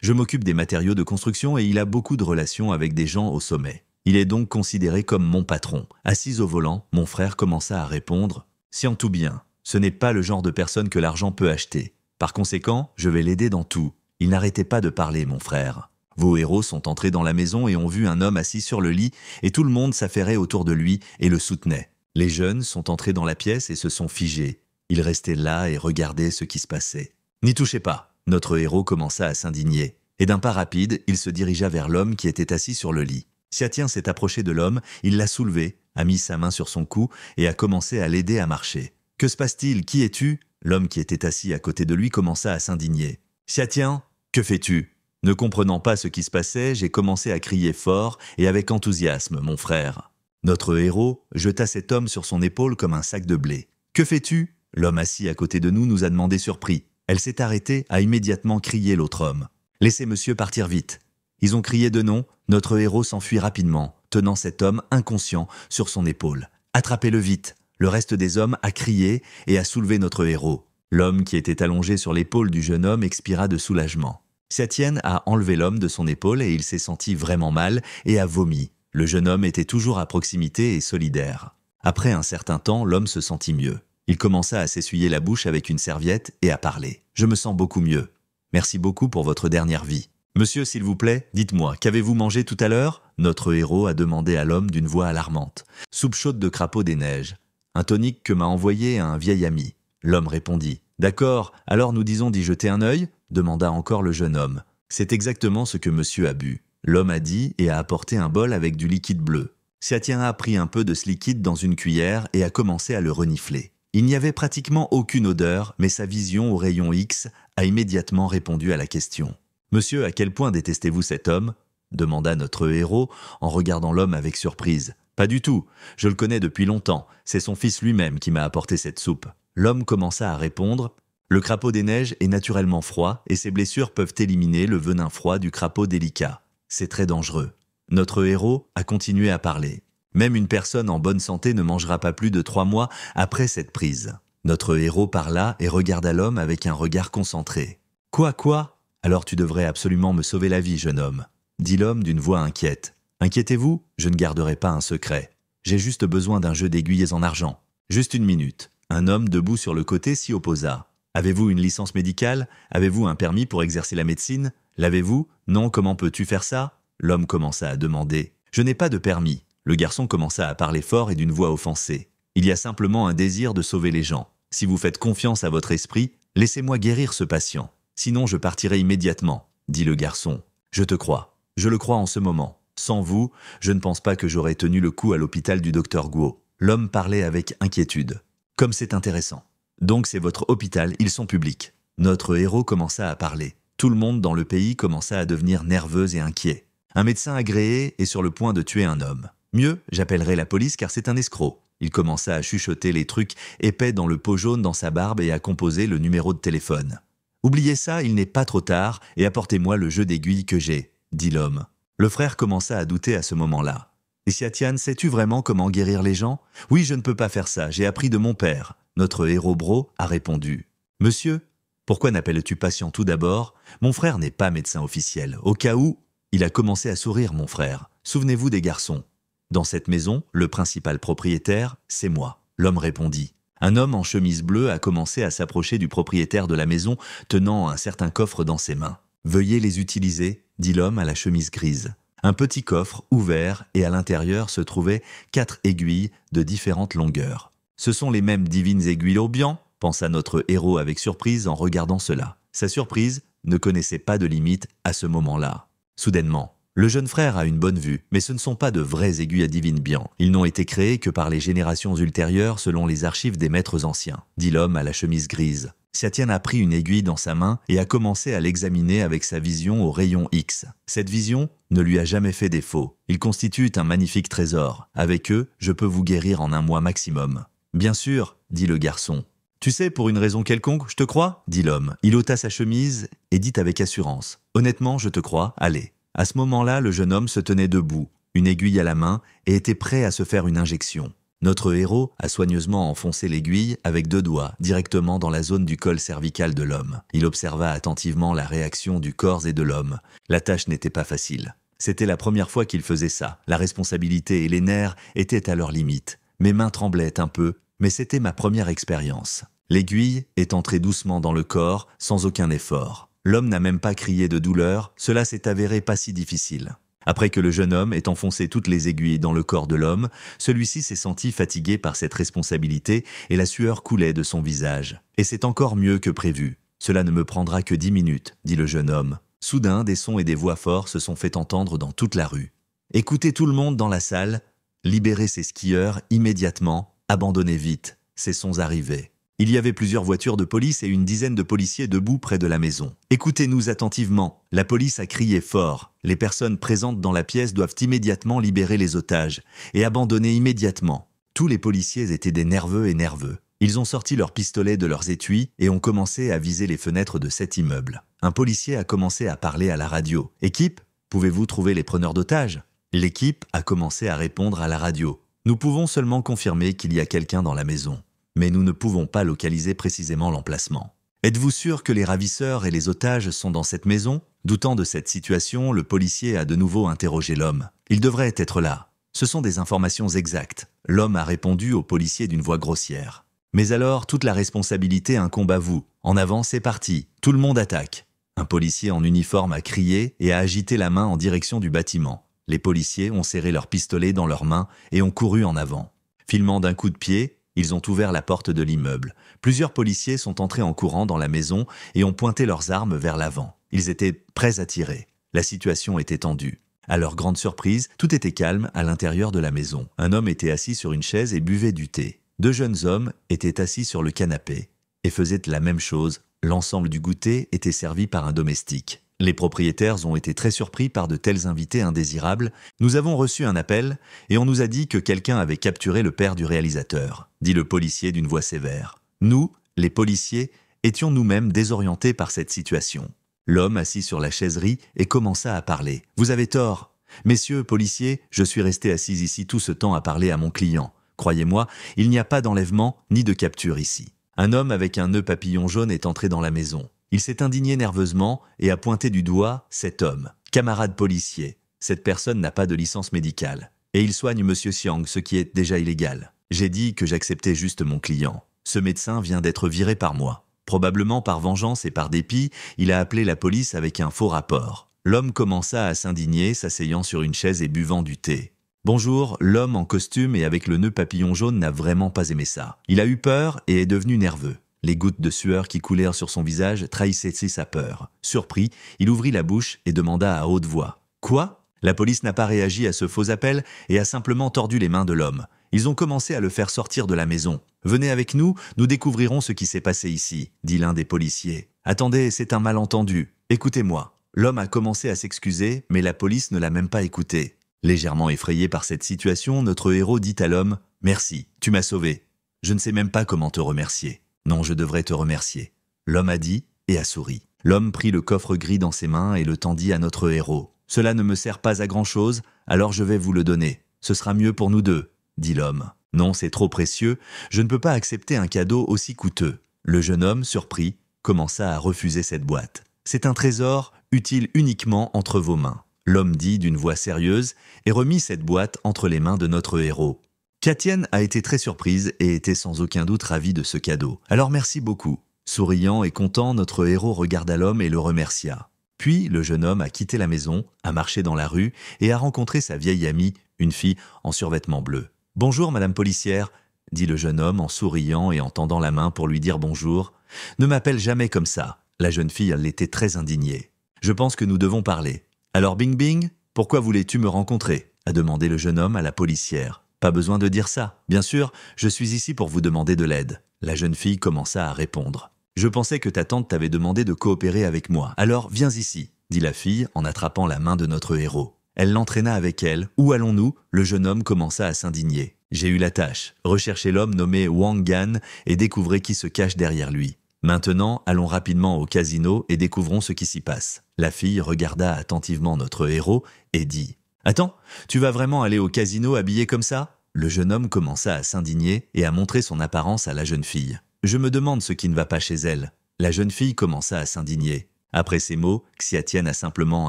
Je m'occupe des matériaux de construction et il a beaucoup de relations avec des gens au sommet. Il est donc considéré comme mon patron. Assis au volant, mon frère commença à répondre « Xiantou bien, ce n'est pas le genre de personne que l'argent peut acheter. Par conséquent, je vais l'aider dans tout. » Il n'arrêtait pas de parler, mon frère. Vos héros sont entrés dans la maison et ont vu un homme assis sur le lit et tout le monde s'affairait autour de lui et le soutenait. Les jeunes sont entrés dans la pièce et se sont figés. Ils restaient là et regardaient ce qui se passait. « N'y touchez pas !» Notre héros commença à s'indigner. Et d'un pas rapide, il se dirigea vers l'homme qui était assis sur le lit. Xiatian s'est approché de l'homme, il l'a soulevé, a mis sa main sur son cou et a commencé à l'aider à marcher. « Que se passe-t-il? Qui es-tu » L'homme qui était assis à côté de lui commença à s'indigner. « Xiatian, que fais-tu » Ne comprenant pas ce qui se passait, j'ai commencé à crier fort et avec enthousiasme, mon frère. Notre héros jeta cet homme sur son épaule comme un sac de blé. « Que fais-tu » L'homme assis à côté de nous a demandé surpris. Elle s'est arrêtée, a immédiatement crié l'autre homme. « Laissez monsieur partir vite !» Ils ont crié de non, notre héros s'enfuit rapidement, tenant cet homme inconscient sur son épaule. « Attrapez-le vite !» Le reste des hommes a crié et a soulevé notre héros. L'homme qui était allongé sur l'épaule du jeune homme expira de soulagement. Xiatian a enlevé l'homme de son épaule et il s'est senti vraiment mal et a vomi. Le jeune homme était toujours à proximité et solidaire. Après un certain temps, l'homme se sentit mieux. Il commença à s'essuyer la bouche avec une serviette et à parler. « Je me sens beaucoup mieux. Merci beaucoup pour votre dernière vie. Monsieur, s'il vous plaît, dites-moi, qu'avez-vous mangé tout à l'heure » Notre héros a demandé à l'homme d'une voix alarmante. « Soupe chaude de crapaud des neiges. Un tonique que m'a envoyé un vieil ami. » L'homme répondit. « D'accord, alors nous disons d'y jeter un œil » demanda encore le jeune homme. « C'est exactement ce que monsieur a bu. » L'homme a dit et a apporté un bol avec du liquide bleu. Xiatian a pris un peu de ce liquide dans une cuillère et a commencé à le renifler. Il n'y avait pratiquement aucune odeur, mais sa vision au rayon X a immédiatement répondu à la question. « Monsieur, à quel point détestez-vous cet homme » demanda notre héros en regardant l'homme avec surprise. « Pas du tout, je le connais depuis longtemps, c'est son fils lui-même qui m'a apporté cette soupe. » L'homme commença à répondre « Le crapaud des neiges est naturellement froid et ses blessures peuvent éliminer le venin froid du crapaud délicat. C'est très dangereux. » Notre héros a continué à parler. Même une personne en bonne santé ne mangera pas plus de 3 mois après cette prise. Notre héros parla et regarda l'homme avec un regard concentré. « Quoi? Alors tu devrais absolument me sauver la vie, jeune homme, » dit l'homme d'une voix inquiète. « Inquiétez-vous, je ne garderai pas un secret. J'ai juste besoin d'un jeu d'aiguilles en argent. Juste une minute. » Un homme debout sur le côté s'y opposa. « Avez-vous une licence médicale? Avez-vous un permis pour exercer la médecine? L'avez-vous? Non, comment peux-tu faire ça ?» L'homme commença à demander. « Je n'ai pas de permis. » Le garçon commença à parler fort et d'une voix offensée. « Il y a simplement un désir de sauver les gens. Si vous faites confiance à votre esprit, laissez-moi guérir ce patient. Sinon je partirai immédiatement, » dit le garçon. « Je te crois. Je le crois en ce moment. Sans vous, je ne pense pas que j'aurais tenu le coup à l'hôpital du docteur Guo. » L'homme parlait avec inquiétude. « Comme c'est intéressant. Donc c'est votre hôpital, ils sont publics. » Notre héros commença à parler. Tout le monde dans le pays commença à devenir nerveux et inquiet. Un médecin agréé est sur le point de tuer un homme. Mieux, j'appellerai la police car c'est un escroc. Il commença à chuchoter les trucs épais dans le pot jaune dans sa barbe et à composer le numéro de téléphone. « Oubliez ça, il n'est pas trop tard, et apportez-moi le jeu d'aiguilles que j'ai, » dit l'homme. Le frère commença à douter à ce moment-là. « Et Xiatian, sais-tu vraiment comment guérir les gens ? » « Oui, je ne peux pas faire ça, j'ai appris de mon père. » Notre héros bro a répondu. « Monsieur, pourquoi n'appelles-tu patient tout d'abord ? Mon frère n'est pas médecin officiel. Au cas où, il a commencé à sourire, mon frère. Souvenez-vous des garçons. Dans cette maison, le principal propriétaire, c'est moi. » L'homme répondit. Un homme en chemise bleue a commencé à s'approcher du propriétaire de la maison, tenant un certain coffre dans ses mains. « Veuillez les utiliser, » dit l'homme à la chemise grise. Un petit coffre ouvert et à l'intérieur se trouvaient 4 aiguilles de différentes longueurs. Ce sont les mêmes divines aiguilles au bian, pensa notre héros avec surprise en regardant cela. Sa surprise ne connaissait pas de limite à ce moment-là. Soudainement, le jeune frère a une bonne vue, mais ce ne sont pas de vraies aiguilles à divine bian. Ils n'ont été créés que par les générations ultérieures selon les archives des maîtres anciens, dit l'homme à la chemise grise. Xiatian a pris une aiguille dans sa main et a commencé à l'examiner avec sa vision au rayon X. Cette vision ne lui a jamais fait défaut. Ils constituent un magnifique trésor. Avec eux, je peux vous guérir en 1 mois maximum. Bien sûr, dit le garçon. Tu sais, pour une raison quelconque, je te crois, dit l'homme. Il ôta sa chemise et dit avec assurance. Honnêtement, je te crois, allez. À ce moment-là, le jeune homme se tenait debout, une aiguille à la main, et était prêt à se faire une injection. Notre héros a soigneusement enfoncé l'aiguille avec 2 doigts directement dans la zone du col cervical de l'homme. Il observa attentivement la réaction du corps et de l'homme. La tâche n'était pas facile. C'était la première fois qu'il faisait ça. La responsabilité et les nerfs étaient à leur limite. Mes mains tremblaient un peu, mais c'était ma première expérience. L'aiguille est entrée doucement dans le corps, sans aucun effort. L'homme n'a même pas crié de douleur, cela s'est avéré pas si difficile. Après que le jeune homme ait enfoncé toutes les aiguilles dans le corps de l'homme, celui-ci s'est senti fatigué par cette responsabilité et la sueur coulait de son visage. Et c'est encore mieux que prévu. Cela ne me prendra que 10 minutes, dit le jeune homme. Soudain, des sons et des voix forts se sont fait entendre dans toute la rue. Écoutez tout le monde dans la salle, libérez ces skieurs immédiatement, abandonnez vite, ces sons arrivaient. Il y avait plusieurs voitures de police et une dizaine de policiers debout près de la maison. Écoutez-nous attentivement. La police a crié fort. Les personnes présentes dans la pièce doivent immédiatement libérer les otages et abandonner immédiatement. Tous les policiers étaient des nerveux et nerveux. Ils ont sorti leurs pistolets de leurs étuis et ont commencé à viser les fenêtres de cet immeuble. Un policier a commencé à parler à la radio. « Équipe, pouvez-vous trouver les preneurs d'otages ?» L'équipe a commencé à répondre à la radio. « Nous pouvons seulement confirmer qu'il y a quelqu'un dans la maison. » Mais nous ne pouvons pas localiser précisément l'emplacement. Êtes-vous sûr que les ravisseurs et les otages sont dans cette maison? Doutant de cette situation, le policier a de nouveau interrogé l'homme. Il devrait être là. Ce sont des informations exactes. L'homme a répondu au policier d'une voix grossière. Mais alors, toute la responsabilité incombe à vous. En avant, c'est parti. Tout le monde attaque. Un policier en uniforme a crié et a agité la main en direction du bâtiment. Les policiers ont serré leurs pistolets dans leurs mains et ont couru en avant. Filement d'un coup de pied, ils ont ouvert la porte de l'immeuble. Plusieurs policiers sont entrés en courant dans la maison et ont pointé leurs armes vers l'avant. Ils étaient prêts à tirer. La situation était tendue. À leur grande surprise, tout était calme à l'intérieur de la maison. Un homme était assis sur une chaise et buvait du thé. 2 jeunes hommes étaient assis sur le canapé et faisaient la même chose. L'ensemble du goûter était servi par un domestique. Les propriétaires ont été très surpris par de tels invités indésirables. Nous avons reçu un appel et on nous a dit que quelqu'un avait capturé le père du réalisateur, dit le policier d'une voix sévère. Nous, les policiers, étions nous-mêmes désorientés par cette situation. L'homme assis sur la chaiserie et commença à parler. « Vous avez tort. Messieurs policiers, je suis resté assis ici tout ce temps à parler à mon client. Croyez-moi, il n'y a pas d'enlèvement ni de capture ici. » Un homme avec un nœud papillon jaune est entré dans la maison. Il s'est indigné nerveusement et a pointé du doigt cet homme. « Camarade policier, cette personne n'a pas de licence médicale. Et il soigne Monsieur Xiang, ce qui est déjà illégal. J'ai dit que j'acceptais juste mon client. Ce médecin vient d'être viré par moi. Probablement par vengeance et par dépit, il a appelé la police avec un faux rapport. » L'homme commença à s'indigner, s'asseyant sur une chaise et buvant du thé. Bonjour, l'homme en costume et avec le nœud papillon jaune n'a vraiment pas aimé ça. Il a eu peur et est devenu nerveux. Les gouttes de sueur qui coulèrent sur son visage trahissaient sa peur. Surpris, il ouvrit la bouche et demanda à haute voix. « Quoi ?» La police n'a pas réagi à ce faux appel et a simplement tordu les mains de l'homme. Ils ont commencé à le faire sortir de la maison. « Venez avec nous, nous découvrirons ce qui s'est passé ici, » dit l'un des policiers. « Attendez, c'est un malentendu. Écoutez-moi. » L'homme a commencé à s'excuser, mais la police ne l'a même pas écouté. Légèrement effrayé par cette situation, notre héros dit à l'homme « Merci, tu m'as sauvé. Je ne sais même pas comment te remercier. » Non, je devrais te remercier. L'homme a dit et a souri. L'homme prit le coffre gris dans ses mains et le tendit à notre héros. « Cela ne me sert pas à grand-chose, alors je vais vous le donner. Ce sera mieux pour nous deux, » dit l'homme. « Non, c'est trop précieux, je ne peux pas accepter un cadeau aussi coûteux. » Le jeune homme, surpris, commença à refuser cette boîte. « C'est un trésor utile uniquement entre vos mains. » L'homme dit d'une voix sérieuse et remit cette boîte entre les mains de notre héros. Xiatian a été très surprise et était sans aucun doute ravie de ce cadeau. « Alors merci beaucoup. » Souriant et content, notre héros regarda l'homme et le remercia. Puis le jeune homme a quitté la maison, a marché dans la rue et a rencontré sa vieille amie, une fille en survêtement bleu. « Bonjour, madame policière », dit le jeune homme en souriant et en tendant la main pour lui dire bonjour. « Ne m'appelle jamais comme ça ». La jeune fille, elle était très indignée. « Je pense que nous devons parler. Alors Bing Bing, pourquoi voulais-tu me rencontrer ?» a demandé le jeune homme à la policière. « Pas besoin de dire ça. Bien sûr, je suis ici pour vous demander de l'aide. » La jeune fille commença à répondre. « Je pensais que ta tante t'avait demandé de coopérer avec moi. Alors viens ici, » dit la fille en attrapant la main de notre héros. Elle l'entraîna avec elle. « Où allons-nous » Le jeune homme commença à s'indigner. « J'ai eu la tâche. Recherchez l'homme nommé Wang Gan et découvrez qui se cache derrière lui. Maintenant, allons rapidement au casino et découvrons ce qui s'y passe. » La fille regarda attentivement notre héros et dit « Attends, tu vas vraiment aller au casino habillé comme ça ?» Le jeune homme commença à s'indigner et à montrer son apparence à la jeune fille. « Je me demande ce qui ne va pas chez elle. » La jeune fille commença à s'indigner. Après ces mots, Xiatian a simplement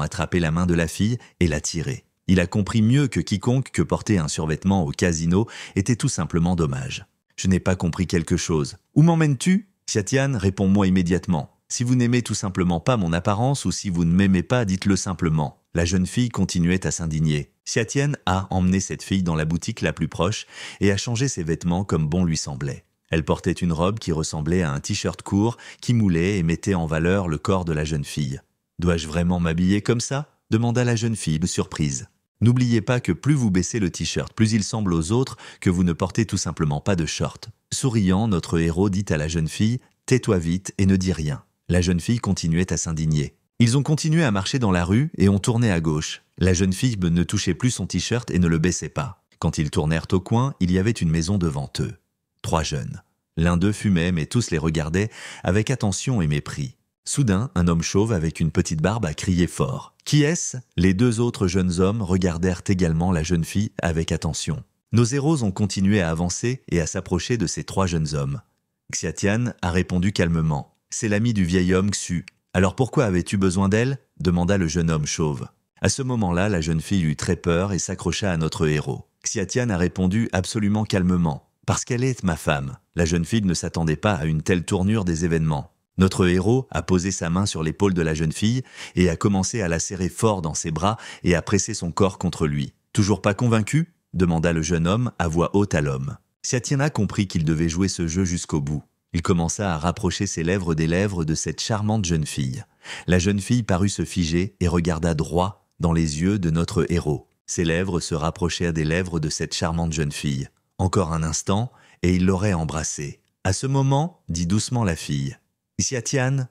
attrapé la main de la fille et l'a tirée. Il a compris mieux que quiconque que porter un survêtement au casino était tout simplement dommage. « Je n'ai pas compris quelque chose. Où m'emmènes-tu » Xiatian, réponds-moi immédiatement. Si vous n'aimez tout simplement pas mon apparence ou si vous ne m'aimez pas, dites-le simplement. La jeune fille continuait à s'indigner. Xiatian a emmené cette fille dans la boutique la plus proche et a changé ses vêtements comme bon lui semblait. Elle portait une robe qui ressemblait à un t-shirt court qui moulait et mettait en valeur le corps de la jeune fille. « Dois-je vraiment m'habiller comme ça ?» demanda la jeune fille, surprise. « N'oubliez pas que plus vous baissez le t-shirt, plus il semble aux autres que vous ne portez tout simplement pas de short. » Souriant, notre héros dit à la jeune fille « Tais-toi vite et ne dis rien. » La jeune fille continuait à s'indigner. Ils ont continué à marcher dans la rue et ont tourné à gauche. La jeune fille ne touchait plus son t-shirt et ne le baissait pas. Quand ils tournèrent au coin, il y avait une maison devant eux. 3 jeunes. L'un d'eux fumait, mais tous les regardaient avec attention et mépris. Soudain, un homme chauve avec une petite barbe a crié fort. « Qui est-ce » Les 2 autres jeunes hommes regardèrent également la jeune fille avec attention. Nos héros ont continué à avancer et à s'approcher de ces 3 jeunes hommes. Xiatian a répondu calmement. « C'est l'ami du vieil homme Xu. Alors pourquoi avais-tu besoin d'elle » demanda le jeune homme chauve. À ce moment-là, la jeune fille eut très peur et s'accrocha à notre héros. Xiatian a répondu absolument calmement. « Parce qu'elle est ma femme. » La jeune fille ne s'attendait pas à une telle tournure des événements. Notre héros a posé sa main sur l'épaule de la jeune fille et a commencé à la serrer fort dans ses bras et à presser son corps contre lui. « Toujours pas convaincu » demanda le jeune homme à voix haute à l'homme. Xiatian a compris qu'il devait jouer ce jeu jusqu'au bout. Il commença à rapprocher ses lèvres des lèvres de cette charmante jeune fille. La jeune fille parut se figer et regarda droit dans les yeux de notre héros. Ses lèvres se rapprochèrent des lèvres de cette charmante jeune fille. Encore un instant, et il l'aurait embrassée. À ce moment, dit doucement la fille. « Xiatian,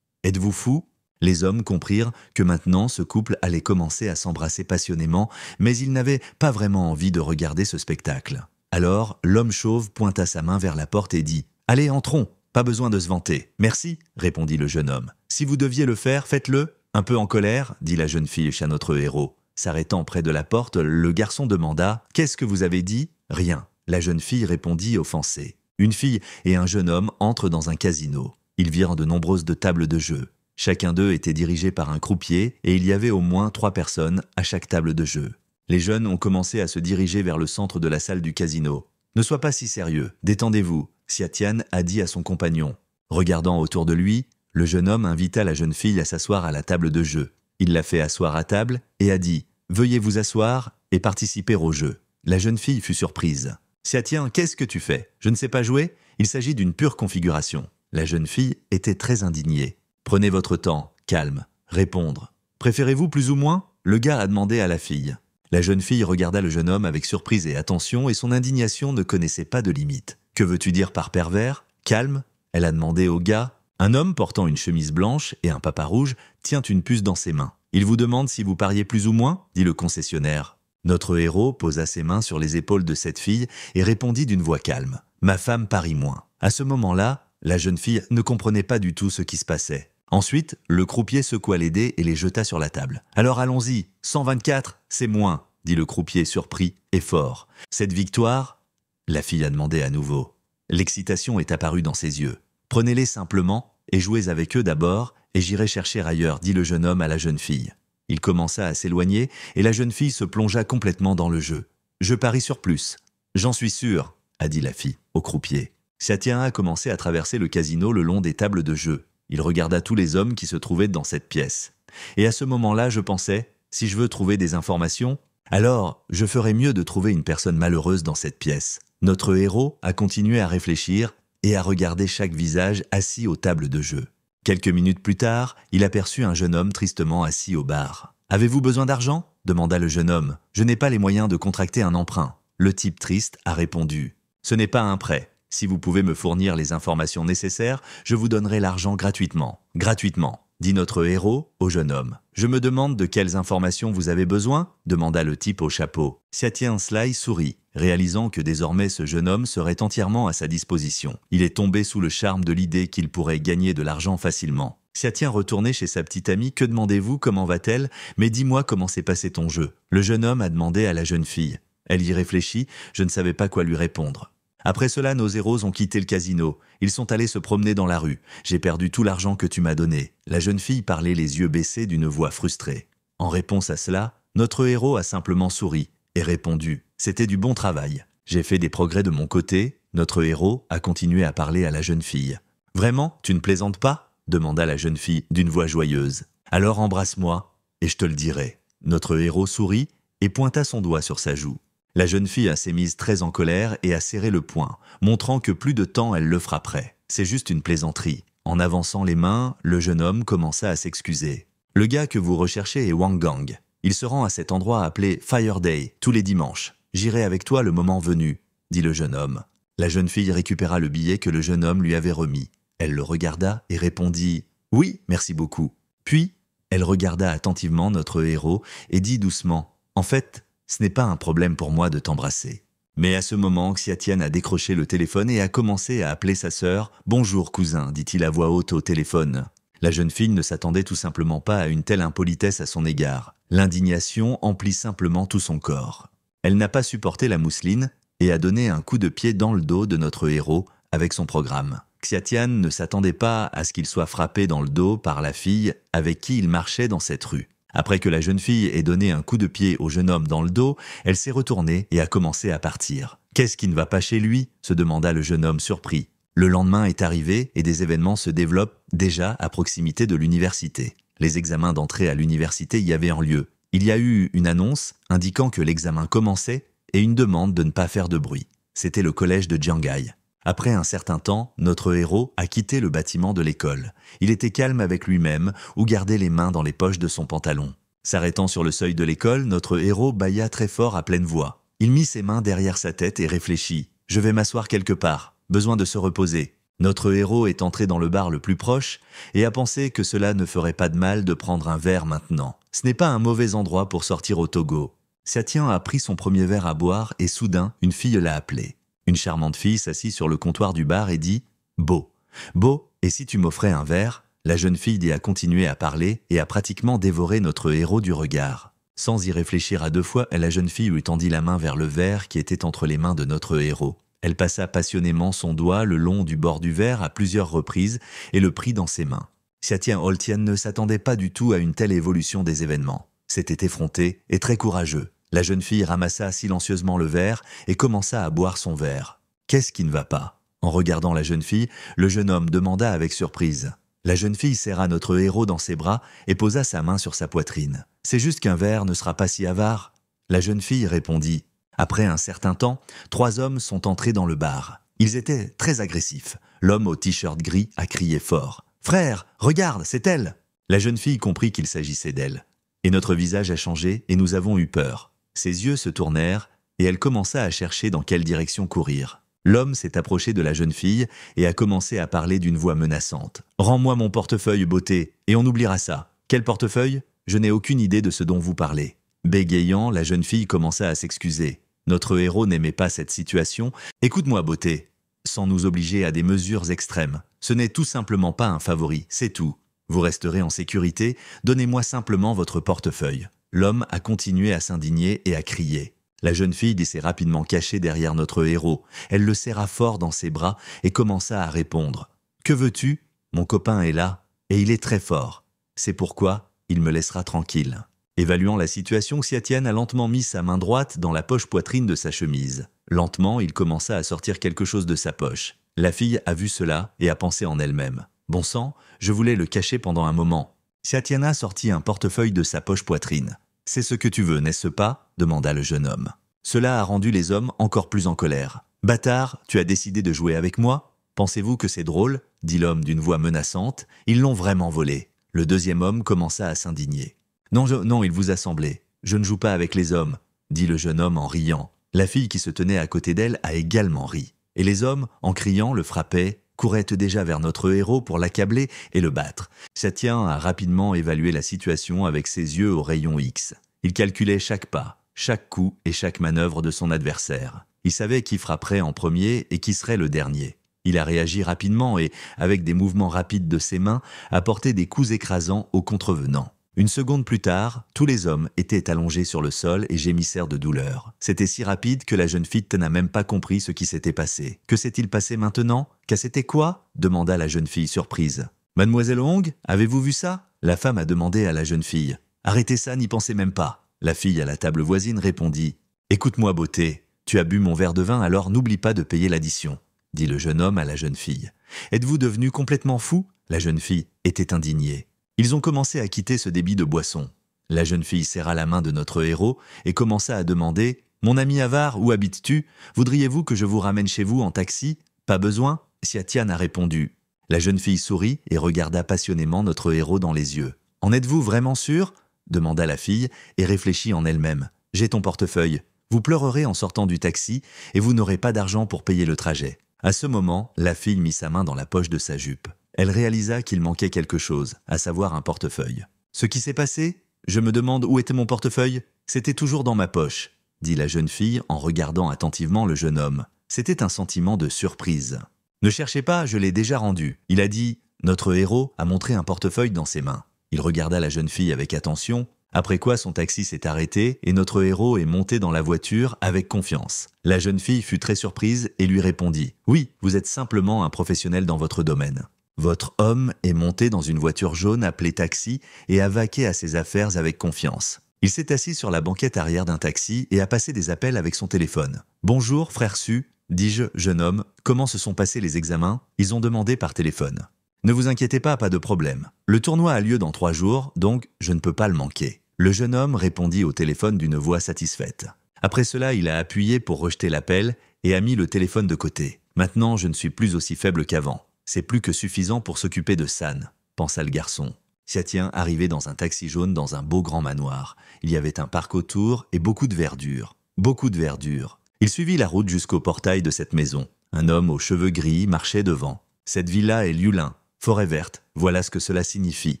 êtes-vous fou ?» Les hommes comprirent que maintenant ce couple allait commencer à s'embrasser passionnément, mais ils n'avaient pas vraiment envie de regarder ce spectacle. Alors, l'homme chauve pointa sa main vers la porte et dit « Allez, entrons, pas besoin de se vanter. »« Merci, » répondit le jeune homme. « Si vous deviez le faire, faites-le. » Un peu en colère, dit la jeune fille chez notre héros. S'arrêtant près de la porte, le garçon demanda « Qu'est-ce que vous avez dit ?»« Rien. » La jeune fille répondit offensée. Une fille et un jeune homme entrent dans un casino. Ils virent de nombreuses tables de jeu. Chacun d'eux était dirigé par un croupier et il y avait au moins 3 personnes à chaque table de jeu. Les jeunes ont commencé à se diriger vers le centre de la salle du casino. « Ne sois pas si sérieux, détendez-vous », Xiatian a dit à son compagnon. Regardant autour de lui, le jeune homme invita la jeune fille à s'asseoir à la table de jeu. Il l'a fait asseoir à table et a dit « Veuillez vous asseoir et participer au jeu ». La jeune fille fut surprise. « Xiatian, qu'est-ce que tu fais? Je ne sais pas jouer? Il s'agit d'une pure configuration. » La jeune fille était très indignée. « Prenez votre temps, calme, répondre. Préférez-vous plus ou moins ?» Le gars a demandé à la fille. La jeune fille regarda le jeune homme avec surprise et attention et son indignation ne connaissait pas de limite. « Que veux-tu dire par pervers? Calme ?» Elle a demandé au gars. Un homme portant une chemise blanche et un papa rouge tient une puce dans ses mains. « Il vous demande si vous pariez plus ou moins ?» dit le concessionnaire. Notre héros posa ses mains sur les épaules de cette fille et répondit d'une voix calme. « Ma femme parie moins. » À ce moment-là, la jeune fille ne comprenait pas du tout ce qui se passait. Ensuite, le croupier secoua les dés et les jeta sur la table. « Alors allons-y, 124, c'est moins », dit le croupier surpris et fort. « Cette victoire ?» La fille a demandé à nouveau. L'excitation est apparue dans ses yeux. « Prenez-les simplement et jouez avec eux d'abord et j'irai chercher ailleurs, » dit le jeune homme à la jeune fille. Il commença à s'éloigner et la jeune fille se plongea complètement dans le jeu. « Je parie sur plus. »« J'en suis sûr, » a dit la fille au croupier. Xiatian a commencé à traverser le casino le long des tables de jeu. Il regarda tous les hommes qui se trouvaient dans cette pièce. Et à ce moment-là, je pensais, si je veux trouver des informations, alors je ferais mieux de trouver une personne malheureuse dans cette pièce. Notre héros a continué à réfléchir et à regarder chaque visage assis aux tables de jeu. Quelques minutes plus tard, il aperçut un jeune homme tristement assis au bar. « Avez-vous besoin d'argent » demanda le jeune homme. « Je n'ai pas les moyens de contracter un emprunt. » Le type triste a répondu. « Ce n'est pas un prêt. Si vous pouvez me fournir les informations nécessaires, je vous donnerai l'argent gratuitement. »« Gratuitement » dit notre héros au jeune homme. « Je me demande de quelles informations vous avez besoin » demanda le type au chapeau. Xiatian Sly sourit, réalisant que désormais ce jeune homme serait entièrement à sa disposition. Il est tombé sous le charme de l'idée qu'il pourrait gagner de l'argent facilement. Xiatian retournait chez sa petite amie. « Que demandez-vous? Comment va-t-elle? Mais dis-moi comment s'est passé ton jeu. » Le jeune homme a demandé à la jeune fille. Elle y réfléchit, je ne savais pas quoi lui répondre. Après cela, nos héros ont quitté le casino. Ils sont allés se promener dans la rue. J'ai perdu tout l'argent que tu m'as donné. La jeune fille parlait les yeux baissés d'une voix frustrée. En réponse à cela, notre héros a simplement souri et répondu « C'était du bon travail. J'ai fait des progrès de mon côté. » Notre héros a continué à parler à la jeune fille. « Vraiment, tu ne plaisantes pas ?» demanda la jeune fille d'une voix joyeuse. « Alors embrasse-moi et je te le dirai. » Notre héros sourit et pointa son doigt sur sa joue. La jeune fille s'est mise très en colère et a serré le poing, montrant que plus de temps elle le frapperait. C'est juste une plaisanterie. En avançant les mains, le jeune homme commença à s'excuser. « Le gars que vous recherchez est Wang Gang. Il se rend à cet endroit appelé Fire Day tous les dimanches. J'irai avec toi le moment venu, » dit le jeune homme. La jeune fille récupéra le billet que le jeune homme lui avait remis. Elle le regarda et répondit « Oui, merci beaucoup ». Puis, elle regarda attentivement notre héros et dit doucement « En fait, ce n'est pas un problème pour moi de t'embrasser. » Mais à ce moment, Xiatian a décroché le téléphone et a commencé à appeler sa sœur. « Bonjour cousin », dit-il à voix haute au téléphone. La jeune fille ne s'attendait tout simplement pas à une telle impolitesse à son égard. L'indignation emplit simplement tout son corps. Elle n'a pas supporté la mousseline et a donné un coup de pied dans le dos de notre héros avec son programme. Xiatian ne s'attendait pas à ce qu'il soit frappé dans le dos par la fille avec qui il marchait dans cette rue. Après que la jeune fille ait donné un coup de pied au jeune homme dans le dos, elle s'est retournée et a commencé à partir. « Qu'est-ce qui ne va pas chez lui ?» se demanda le jeune homme surpris. Le lendemain est arrivé et des événements se développent déjà à proximité de l'université. Les examens d'entrée à l'université y avaient en lieu. Il y a eu une annonce indiquant que l'examen commençait et une demande de ne pas faire de bruit. C'était le collège de Jiangai. Après un certain temps, notre héros a quitté le bâtiment de l'école. Il était calme avec lui-même ou gardait les mains dans les poches de son pantalon. S'arrêtant sur le seuil de l'école, notre héros bâilla très fort à pleine voix. Il mit ses mains derrière sa tête et réfléchit. « Je vais m'asseoir quelque part. Besoin de se reposer. » Notre héros est entré dans le bar le plus proche et a pensé que cela ne ferait pas de mal de prendre un verre maintenant. Ce n'est pas un mauvais endroit pour sortir au Togo. Xiatian a pris son premier verre à boire et soudain, une fille l'a appelé. Une charmante fille s'assit sur le comptoir du bar et dit « Beau, beau, et si tu m'offrais un verre ?» La jeune fille a continué à parler et a pratiquement dévoré notre héros du regard. Sans y réfléchir à deux fois, la jeune fille lui tendit la main vers le verre qui était entre les mains de notre héros. Elle passa passionnément son doigt le long du bord du verre à plusieurs reprises et le prit dans ses mains. Xiatian Holtian ne s'attendait pas du tout à une telle évolution des événements. C'était effronté et très courageux. La jeune fille ramassa silencieusement le verre et commença à boire son verre. « Qu'est-ce qui ne va pas ?» En regardant la jeune fille, le jeune homme demanda avec surprise. La jeune fille serra notre héros dans ses bras et posa sa main sur sa poitrine. « C'est juste qu'un verre ne sera pas si avare. » La jeune fille répondit. Après un certain temps, 3 hommes sont entrés dans le bar. Ils étaient très agressifs. L'homme au t-shirt gris a crié fort. « Frère, regarde, c'est elle !» La jeune fille comprit qu'il s'agissait d'elle. Et notre visage a changé et nous avons eu peur. Ses yeux se tournèrent et elle commença à chercher dans quelle direction courir. L'homme s'est approché de la jeune fille et a commencé à parler d'une voix menaçante. « Rends-moi mon portefeuille, beauté, et on oubliera ça. »« Quel portefeuille ? Je n'ai aucune idée de ce dont vous parlez. » Bégayant, la jeune fille commença à s'excuser. Notre héros n'aimait pas cette situation. « Écoute-moi, beauté, sans nous obliger à des mesures extrêmes. Ce n'est tout simplement pas un favori, c'est tout. Vous resterez en sécurité, donnez-moi simplement votre portefeuille. » L'homme a continué à s'indigner et à crier. La jeune fille s'est rapidement cachée derrière notre héros. Elle le serra fort dans ses bras et commença à répondre. « Que veux-tu ? Mon copain est là, et il est très fort. C'est pourquoi il me laissera tranquille. » Évaluant la situation, Xiatian a lentement mis sa main droite dans la poche poitrine de sa chemise. Lentement, il commença à sortir quelque chose de sa poche. La fille a vu cela et a pensé en elle-même. « Bon sang, je voulais le cacher pendant un moment. » Satiana sortit un portefeuille de sa poche poitrine. « C'est ce que tu veux, n'est-ce pas ?» demanda le jeune homme. Cela a rendu les hommes encore plus en colère. « Bâtard, tu as décidé de jouer avec moi ? Pensez-vous que c'est drôle ?» dit l'homme d'une voix menaçante. « Ils l'ont vraiment volé. » Le deuxième homme commença à s'indigner. « Non, il vous a semblé. Je ne joue pas avec les hommes, » dit le jeune homme en riant. La fille qui se tenait à côté d'elle a également ri. Et les hommes, en criant, le frappaient, couraient déjà vers notre héros pour l'accabler et le battre. Satien a rapidement évalué la situation avec ses yeux au rayon X. Il calculait chaque pas, chaque coup et chaque manœuvre de son adversaire. Il savait qui frapperait en premier et qui serait le dernier. Il a réagi rapidement et, avec des mouvements rapides de ses mains, a porté des coups écrasants aux contrevenants. Une seconde plus tard, tous les hommes étaient allongés sur le sol et gémissèrent de douleur. C'était si rapide que la jeune fille n'a même pas compris ce qui s'était passé. « Que s'est-il passé maintenant ? Qu'à c'était quoi ?» demanda la jeune fille surprise. « Mademoiselle Hong, avez-vous vu ça ?» La femme a demandé à la jeune fille. « Arrêtez ça, n'y pensez même pas. » La fille à la table voisine répondit. « Écoute-moi, beauté, tu as bu mon verre de vin, alors n'oublie pas de payer l'addition. » dit le jeune homme à la jeune fille. « Êtes-vous devenu complètement fou ?» La jeune fille était indignée. Ils ont commencé à quitter ce débit de boisson. La jeune fille serra la main de notre héros et commença à demander « Mon ami avare, où habites-tu ? Voudriez-vous que je vous ramène chez vous en taxi ? Pas besoin ?» Siatian a répondu. La jeune fille sourit et regarda passionnément notre héros dans les yeux. « En êtes-vous vraiment sûr ?» demanda la fille et réfléchit en elle-même. « J'ai ton portefeuille. Vous pleurerez en sortant du taxi et vous n'aurez pas d'argent pour payer le trajet. » À ce moment, la fille mit sa main dans la poche de sa jupe. Elle réalisa qu'il manquait quelque chose, à savoir un portefeuille. « Ce qui s'est passé ? Je me demande où était mon portefeuille ? C'était toujours dans ma poche, » dit la jeune fille en regardant attentivement le jeune homme. C'était un sentiment de surprise. « Ne cherchez pas, je l'ai déjà rendu. » Il a dit. Notre héros a montré un portefeuille dans ses mains. Il regarda la jeune fille avec attention, après quoi son taxi s'est arrêté et notre héros est monté dans la voiture avec confiance. La jeune fille fut très surprise et lui répondit « Oui, vous êtes simplement un professionnel dans votre domaine. » Votre homme est monté dans une voiture jaune appelée taxi et a vaqué à ses affaires avec confiance. Il s'est assis sur la banquette arrière d'un taxi et a passé des appels avec son téléphone. « Bonjour, frère Su, dis-je, jeune homme, comment se sont passés les examens ?» Ils ont demandé par téléphone. « Ne vous inquiétez pas de problème. Le tournoi a lieu dans 3 jours, donc je ne peux pas le manquer. » Le jeune homme répondit au téléphone d'une voix satisfaite. Après cela, il a appuyé pour rejeter l'appel et a mis le téléphone de côté. « Maintenant, je ne suis plus aussi faible qu'avant. C'est plus que suffisant pour s'occuper de San, » pensa le garçon. Siatien arrivait dans un taxi jaune dans un beau grand manoir. Il y avait un parc autour et beaucoup de verdure. Beaucoup de verdure. Il suivit la route jusqu'au portail de cette maison. Un homme aux cheveux gris marchait devant. Cette villa est Liulin, forêt verte, voilà ce que cela signifie,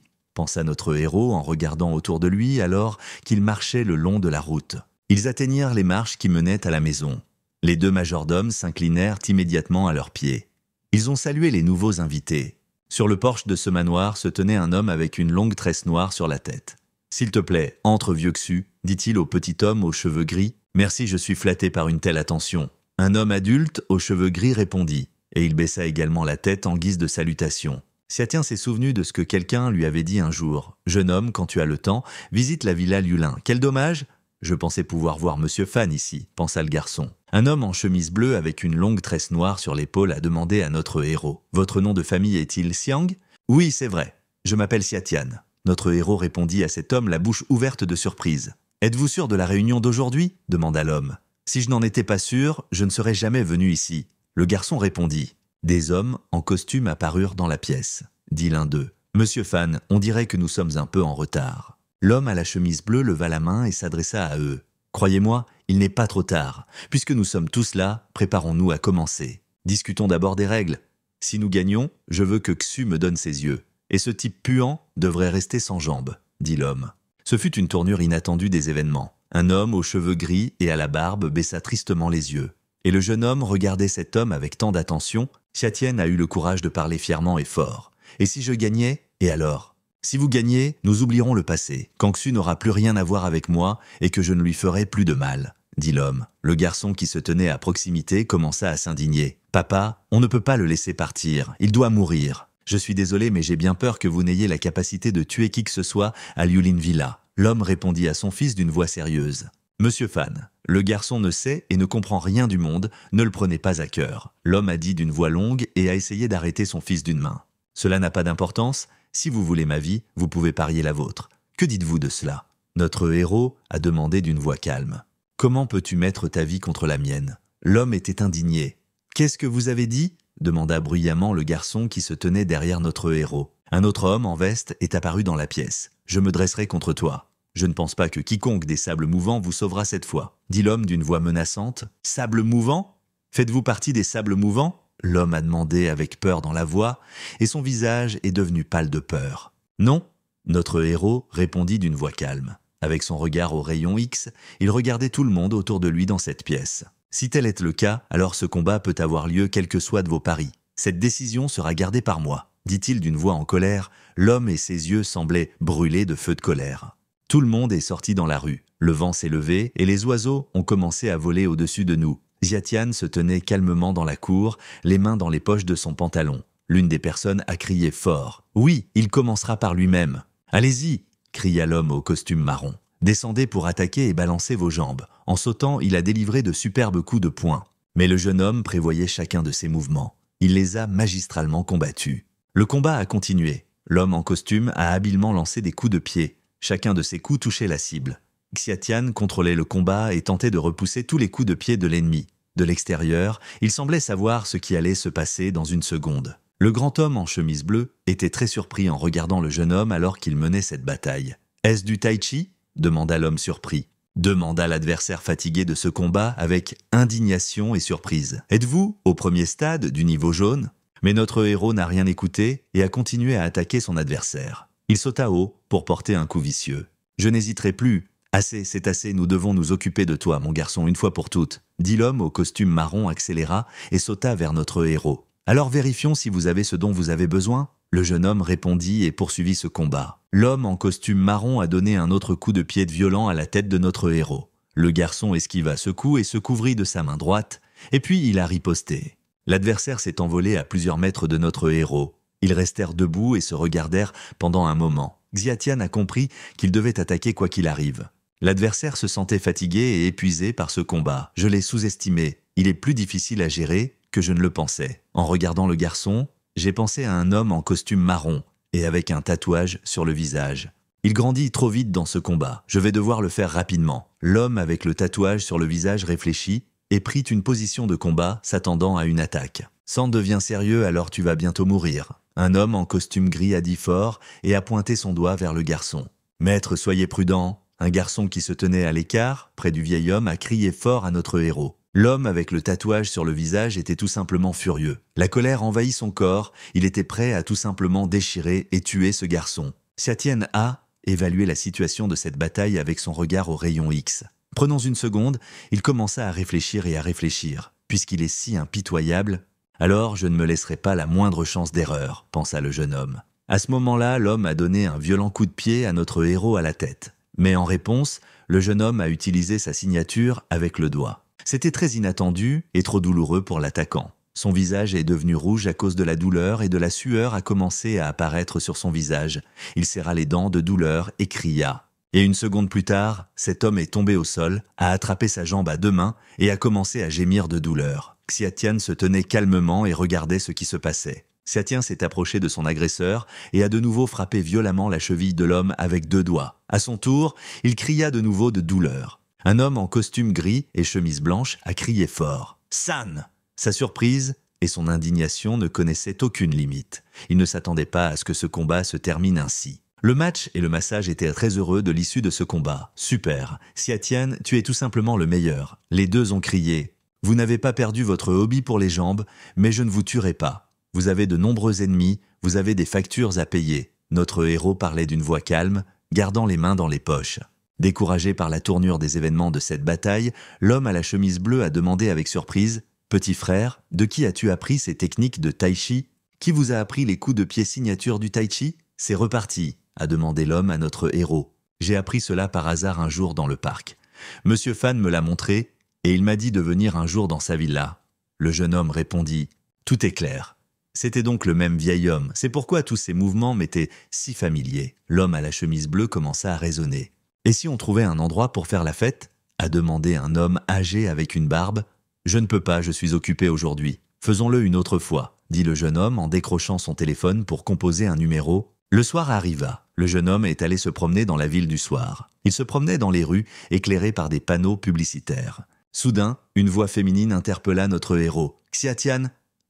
pensa notre héros en regardant autour de lui alors qu'il marchait le long de la route. Ils atteignirent les marches qui menaient à la maison. Les 2 majordomes s'inclinèrent immédiatement à leurs pieds. Ils ont salué les nouveaux invités. Sur le porche de ce manoir se tenait un homme avec une longue tresse noire sur la tête. « S'il te plaît, entre, vieux Xu, » dit-il au petit homme aux cheveux gris. « Merci, je suis flatté par une telle attention. » Un homme adulte aux cheveux gris répondit, et il baissa également la tête en guise de salutation. Siatien s'est souvenu de ce que quelqu'un lui avait dit un jour. « Jeune homme, quand tu as le temps, visite la villa Liulin. Quel dommage !»« Je pensais pouvoir voir Monsieur Fan ici, » pensa le garçon. Un homme en chemise bleue avec une longue tresse noire sur l'épaule a demandé à notre héros. « Votre nom de famille est-il Xiang ?»« Oui, c'est vrai. Je m'appelle Siatian. » Notre héros répondit à cet homme la bouche ouverte de surprise. « Êtes-vous sûr de la réunion d'aujourd'hui ?» demanda l'homme. « Si je n'en étais pas sûr, je ne serais jamais venu ici. » Le garçon répondit. Des hommes en costume apparurent dans la pièce. Dit l'un d'eux. « Monsieur Fan, on dirait que nous sommes un peu en retard. » L'homme à la chemise bleue leva la main et s'adressa à eux. « Croyez-moi, il n'est pas trop tard. Puisque nous sommes tous là, préparons-nous à commencer. Discutons d'abord des règles. Si nous gagnons, je veux que Xu me donne ses yeux. Et ce type puant devrait rester sans jambes, » dit l'homme. Ce fut une tournure inattendue des événements. Un homme aux cheveux gris et à la barbe baissa tristement les yeux. Et le jeune homme regardait cet homme avec tant d'attention. Siatien a eu le courage de parler fièrement et fort. « Et si je gagnais, et alors ? Si vous gagnez, nous oublierons le passé, quand Xu n'aura plus rien à voir avec moi et que je ne lui ferai plus de mal, » dit l'homme. Le garçon qui se tenait à proximité commença à s'indigner. « Papa, on ne peut pas le laisser partir, il doit mourir. Je suis désolé, mais j'ai bien peur que vous n'ayez la capacité de tuer qui que ce soit à Liulin Villa. » L'homme répondit à son fils d'une voix sérieuse. « Monsieur Fan, le garçon ne sait et ne comprend rien du monde, ne le prenez pas à cœur. » L'homme a dit d'une voix longue et a essayé d'arrêter son fils d'une main. « Cela n'a pas d'importance. Si vous voulez ma vie, vous pouvez parier la vôtre. Que dites-vous de cela ?» Notre héros a demandé d'une voix calme. « Comment peux-tu mettre ta vie contre la mienne ?» L'homme était indigné. « Qu'est-ce que vous avez dit ?» demanda bruyamment le garçon qui se tenait derrière notre héros. Un autre homme en veste est apparu dans la pièce. « Je me dresserai contre toi. Je ne pense pas que quiconque des sables mouvants vous sauvera cette fois, » dit l'homme d'une voix menaçante. « Sables mouvants ? Faites-vous partie des sables mouvants ?» L'homme a demandé avec peur dans la voix, et son visage est devenu pâle de peur. « Non ?» Notre héros répondit d'une voix calme. Avec son regard au rayon X, il regardait tout le monde autour de lui dans cette pièce. « Si tel est le cas, alors ce combat peut avoir lieu quel que soit de vos paris. Cette décision sera gardée par moi, » dit-il d'une voix en colère. L'homme et ses yeux semblaient brûler de feu de colère. Tout le monde est sorti dans la rue. Le vent s'est levé et les oiseaux ont commencé à voler au-dessus de nous. Xiatian se tenait calmement dans la cour, les mains dans les poches de son pantalon. L'une des personnes a crié fort. « Oui, il commencera par lui-même. »« Allez-y !» cria l'homme au costume marron. « Descendez pour attaquer et balancer vos jambes. » En sautant, il a délivré de superbes coups de poing. Mais le jeune homme prévoyait chacun de ses mouvements. Il les a magistralement combattus. Le combat a continué. L'homme en costume a habilement lancé des coups de pied. Chacun de ces coups touchait la cible. Xiatian contrôlait le combat et tentait de repousser tous les coups de pied de l'ennemi. De l'extérieur, il semblait savoir ce qui allait se passer dans une seconde. Le grand homme en chemise bleue était très surpris en regardant le jeune homme alors qu'il menait cette bataille. « Est-ce du tai chi ?» demanda l'homme surpris. Demanda l'adversaire fatigué de ce combat avec indignation et surprise. « Êtes-vous au premier stade du niveau jaune ?» Mais notre héros n'a rien écouté et a continué à attaquer son adversaire. Il sauta haut pour porter un coup vicieux. « Je n'hésiterai plus. Assez, c'est assez, nous devons nous occuper de toi, mon garçon, une fois pour toutes. » dit l'homme au costume marron accéléra et sauta vers notre héros. « Alors vérifions si vous avez ce dont vous avez besoin ?» Le jeune homme répondit et poursuivit ce combat. L'homme en costume marron a donné un autre coup de pied violent à la tête de notre héros. Le garçon esquiva ce coup et se couvrit de sa main droite, et puis il a riposté. L'adversaire s'est envolé à plusieurs mètres de notre héros. Ils restèrent debout et se regardèrent pendant un moment. Xiatian a compris qu'il devait attaquer quoi qu'il arrive. L'adversaire se sentait fatigué et épuisé par ce combat. Je l'ai sous-estimé. Il est plus difficile à gérer que je ne le pensais. En regardant le garçon, j'ai pensé à un homme en costume marron et avec un tatouage sur le visage. Il grandit trop vite dans ce combat. Je vais devoir le faire rapidement. L'homme avec le tatouage sur le visage réfléchit et prit une position de combat s'attendant à une attaque. « S'en devient sérieux, alors tu vas bientôt mourir. » Un homme en costume gris a dit fort et a pointé son doigt vers le garçon. « Maître, soyez prudent. » Un garçon qui se tenait à l'écart, près du vieil homme, a crié fort à notre héros. L'homme avec le tatouage sur le visage était tout simplement furieux. La colère envahit son corps, il était prêt à tout simplement déchirer et tuer ce garçon. Xiatian a évalué la situation de cette bataille avec son regard au rayon X. Prenons une seconde, il commença à réfléchir et à réfléchir. Puisqu'il est si impitoyable, alors je ne me laisserai pas la moindre chance d'erreur, pensa le jeune homme. À ce moment-là, l'homme a donné un violent coup de pied à notre héros à la tête. Mais en réponse, le jeune homme a utilisé sa signature avec le doigt. C'était très inattendu et trop douloureux pour l'attaquant. Son visage est devenu rouge à cause de la douleur et de la sueur a commencé à apparaître sur son visage. Il serra les dents de douleur et cria. Et une seconde plus tard, cet homme est tombé au sol, a attrapé sa jambe à deux mains et a commencé à gémir de douleur. Xiatian se tenait calmement et regardait ce qui se passait. Xiatian s'est approché de son agresseur et a de nouveau frappé violemment la cheville de l'homme avec deux doigts. À son tour, il cria de nouveau de douleur. Un homme en costume gris et chemise blanche a crié fort. « San !» Sa surprise et son indignation ne connaissaient aucune limite. Il ne s'attendait pas à ce que ce combat se termine ainsi. Le match et le massage étaient très heureux de l'issue de ce combat. « Super, Xiatian, tu es tout simplement le meilleur. » Les deux ont crié. « Vous n'avez pas perdu votre hobby pour les jambes, mais je ne vous tuerai pas. Vous avez de nombreux ennemis, vous avez des factures à payer. » Notre héros parlait d'une voix calme, gardant les mains dans les poches. Découragé par la tournure des événements de cette bataille, l'homme à la chemise bleue a demandé avec surprise « Petit frère, de qui as-tu appris ces techniques de tai chi ? Qui vous a appris les coups de pied signature du tai chi ? C'est reparti » a demandé l'homme à notre héros. « J'ai appris cela par hasard un jour dans le parc. Monsieur Fan me l'a montré et il m'a dit de venir un jour dans sa villa. » Le jeune homme répondit « Tout est clair. » C'était donc le même vieil homme. C'est pourquoi tous ces mouvements m'étaient si familiers. L'homme à la chemise bleue commença à raisonner. « Et si on trouvait un endroit pour faire la fête ?» a demandé un homme âgé avec une barbe. « Je ne peux pas, je suis occupé aujourd'hui. Faisons-le une autre fois, » dit le jeune homme en décrochant son téléphone pour composer un numéro. Le soir arriva. Le jeune homme est allé se promener dans la ville du soir. Il se promenait dans les rues, éclairées par des panneaux publicitaires. Soudain, une voix féminine interpella notre héros. « Xiatian !»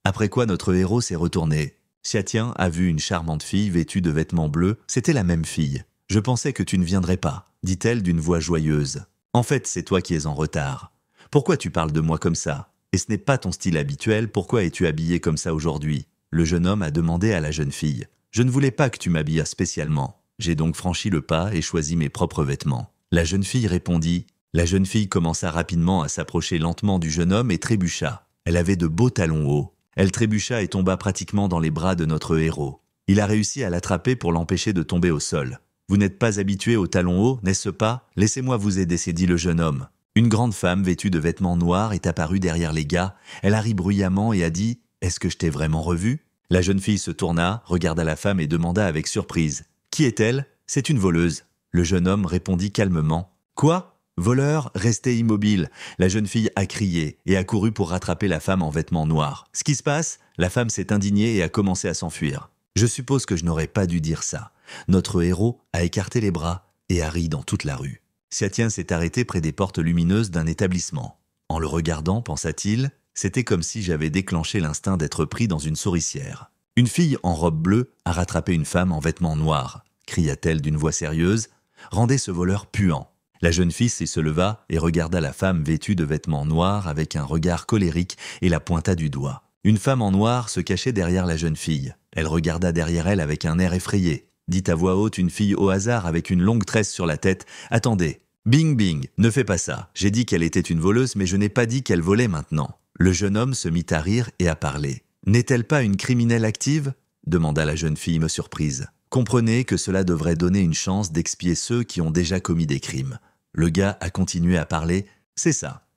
Après quoi notre héros s'est retourné. Xiatian a vu une charmante fille vêtue de vêtements bleus. C'était la même fille. « Je pensais que tu ne viendrais pas », dit-elle d'une voix joyeuse. « En fait, c'est toi qui es en retard. Pourquoi tu parles de moi comme ça? Et ce n'est pas ton style habituel, pourquoi es-tu habillé comme ça aujourd'hui ?» Le jeune homme a demandé à la jeune fille. « Je ne voulais pas que tu m'habilles spécialement. J'ai donc franchi le pas et choisi mes propres vêtements. » La jeune fille répondit. La jeune fille commença rapidement à s'approcher lentement du jeune homme et trébucha. Elle avait de beaux talons hauts. Elle trébucha et tomba pratiquement dans les bras de notre héros. Il a réussi à l'attraper pour l'empêcher de tomber au sol. « Vous n'êtes pas habitué aux talons hauts, n'est-ce pas? Laissez-moi vous aider », s'est dit le jeune homme. Une grande femme vêtue de vêtements noirs est apparue derrière les gars. Elle a ri bruyamment et a dit « Est-ce que je t'ai vraiment revu ?» La jeune fille se tourna, regarda la femme et demanda avec surprise « Qui est-elle? C'est une voleuse. » Le jeune homme répondit calmement « Quoi? Voleur, restez immobile. » La jeune fille a crié et a couru pour rattraper la femme en vêtements noirs. « Ce qui se passe ?» La femme s'est indignée et a commencé à s'enfuir. Je suppose que je n'aurais pas dû dire ça. Notre héros a écarté les bras et a ri dans toute la rue. Xiatian s'est arrêté près des portes lumineuses d'un établissement. En le regardant, pensa-t-il, c'était comme si j'avais déclenché l'instinct d'être pris dans une souricière. Une fille en robe bleue a rattrapé une femme en vêtements noirs, cria-t-elle d'une voix sérieuse. Rendez ce voleur puant. La jeune fille se leva et regarda la femme vêtue de vêtements noirs avec un regard colérique et la pointa du doigt. Une femme en noir se cachait derrière la jeune fille. Elle regarda derrière elle avec un air effrayé. Dit à voix haute une fille au hasard avec une longue tresse sur la tête. « Attendez, bing bing, ne fais pas ça. J'ai dit qu'elle était une voleuse, mais je n'ai pas dit qu'elle volait maintenant. » Le jeune homme se mit à rire et à parler. « N'est-elle pas une criminelle active ?» demanda la jeune fille me surprise. « Comprenez que cela devrait donner une chance d'expier ceux qui ont déjà commis des crimes. » Le gars a continué à parler. « C'est ça.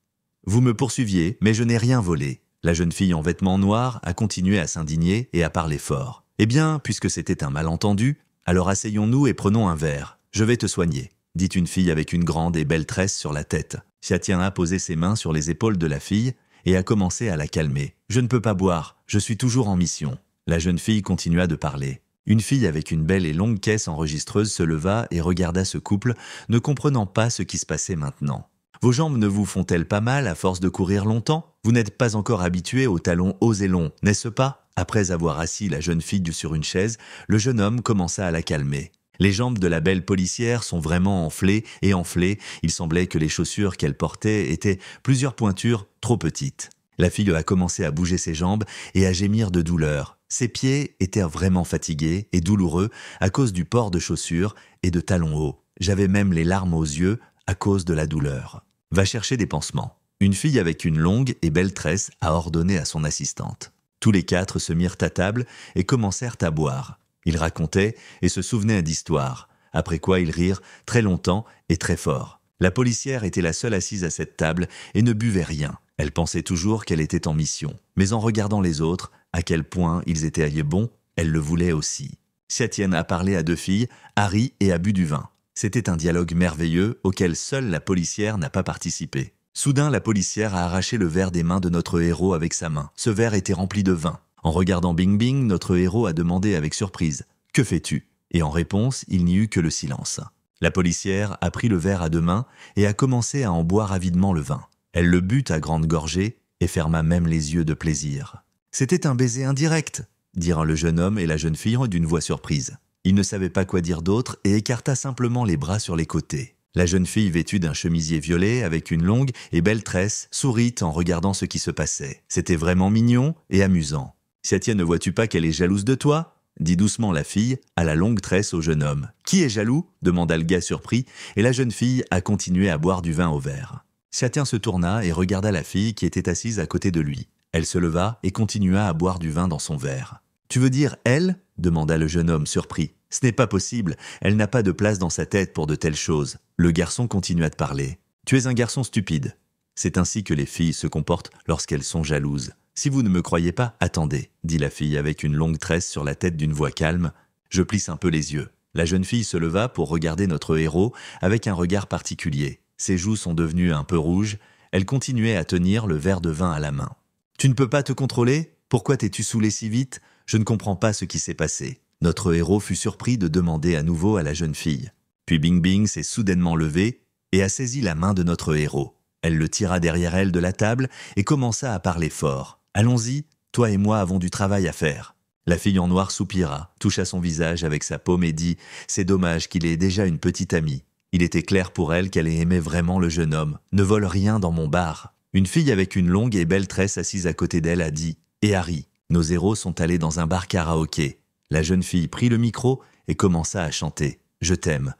Vous me poursuiviez, mais je n'ai rien volé. » La jeune fille en vêtements noirs a continué à s'indigner et à parler fort. « Eh bien, puisque c'était un malentendu, alors asseyons-nous et prenons un verre. Je vais te soigner, » dit une fille avec une grande et belle tresse sur la tête. Xiatian a posé ses mains sur les épaules de la fille et a commencé à la calmer. « Je ne peux pas boire, je suis toujours en mission. » La jeune fille continua de parler. Une fille avec une belle et longue caisse enregistreuse se leva et regarda ce couple, ne comprenant pas ce qui se passait maintenant. « Vos jambes ne vous font-elles pas mal à force de courir longtemps? Vous n'êtes pas encore habitué aux talons hauts et longs, n'est-ce pas ?» Après avoir assis la jeune fille sur une chaise, le jeune homme commença à la calmer. Les jambes de la belle policière sont vraiment enflées et enflées. Il semblait que les chaussures qu'elle portait étaient plusieurs pointures trop petites. La fille a commencé à bouger ses jambes et à gémir de douleur. Ses pieds étaient vraiment fatigués et douloureux à cause du port de chaussures et de talons hauts. J'avais même les larmes aux yeux à cause de la douleur. « Va chercher des pansements. » Une fille avec une longue et belle tresse a ordonné à son assistante. Tous les quatre se mirent à table et commencèrent à boire. Ils racontaient et se souvenaient d'histoires, après quoi ils rirent très longtemps et très fort. La policière était la seule assise à cette table et ne buvait rien. Elle pensait toujours qu'elle était en mission. Mais en regardant les autres, à quel point ils étaient bons, elle le voulait aussi. Xiatian a parlé à deux filles, a ri et a bu du vin. C'était un dialogue merveilleux auquel seule la policière n'a pas participé. Soudain, la policière a arraché le verre des mains de notre héros avec sa main. Ce verre était rempli de vin. En regardant Bing Bing, notre héros a demandé avec surprise « Que fais-tu » Et en réponse, il n'y eut que le silence. La policière a pris le verre à deux mains et a commencé à en boire avidement le vin. Elle le but à grandes gorgées et ferma même les yeux de plaisir. « C'était un baiser indirect » dirent le jeune homme et la jeune fille d'une voix surprise. Il ne savait pas quoi dire d'autre et écarta simplement les bras sur les côtés. La jeune fille vêtue d'un chemisier violet avec une longue et belle tresse sourit en regardant ce qui se passait. C'était vraiment mignon et amusant. « Xiatian, ne vois-tu pas qu'elle est jalouse de toi ?» dit doucement la fille à la longue tresse au jeune homme. « Qui est jaloux ?» demanda le gars surpris et la jeune fille a continué à boire du vin au verre. Xiatian se tourna et regarda la fille qui était assise à côté de lui. Elle se leva et continua à boire du vin dans son verre. « Tu veux dire elle ?» demanda le jeune homme surpris. « Ce n'est pas possible, elle n'a pas de place dans sa tête pour de telles choses. » Le garçon continua de parler. « Tu es un garçon stupide. C'est ainsi que les filles se comportent lorsqu'elles sont jalouses. Si vous ne me croyez pas, attendez, » dit la fille avec une longue tresse sur la tête d'une voix calme. Je plisse un peu les yeux. La jeune fille se leva pour regarder notre héros avec un regard particulier. Ses joues sont devenues un peu rouges. Elle continuait à tenir le verre de vin à la main. « Tu ne peux pas te contrôler ? Pourquoi t'es-tu saoulé si vite ? Je ne comprends pas ce qui s'est passé. » Notre héros fut surpris de demander à nouveau à la jeune fille. Puis Bing Bing s'est soudainement levée et a saisi la main de notre héros. Elle le tira derrière elle de la table et commença à parler fort. « Allons-y, toi et moi avons du travail à faire. » La fille en noir soupira, toucha son visage avec sa paume et dit « C'est dommage qu'il ait déjà une petite amie. » Il était clair pour elle qu'elle aimait vraiment le jeune homme. « Ne vole rien dans mon bar. » Une fille avec une longue et belle tresse assise à côté d'elle a dit « Et Harry ?» Nos héros sont allés dans un bar karaoké. La jeune fille prit le micro et commença à chanter « Je t'aime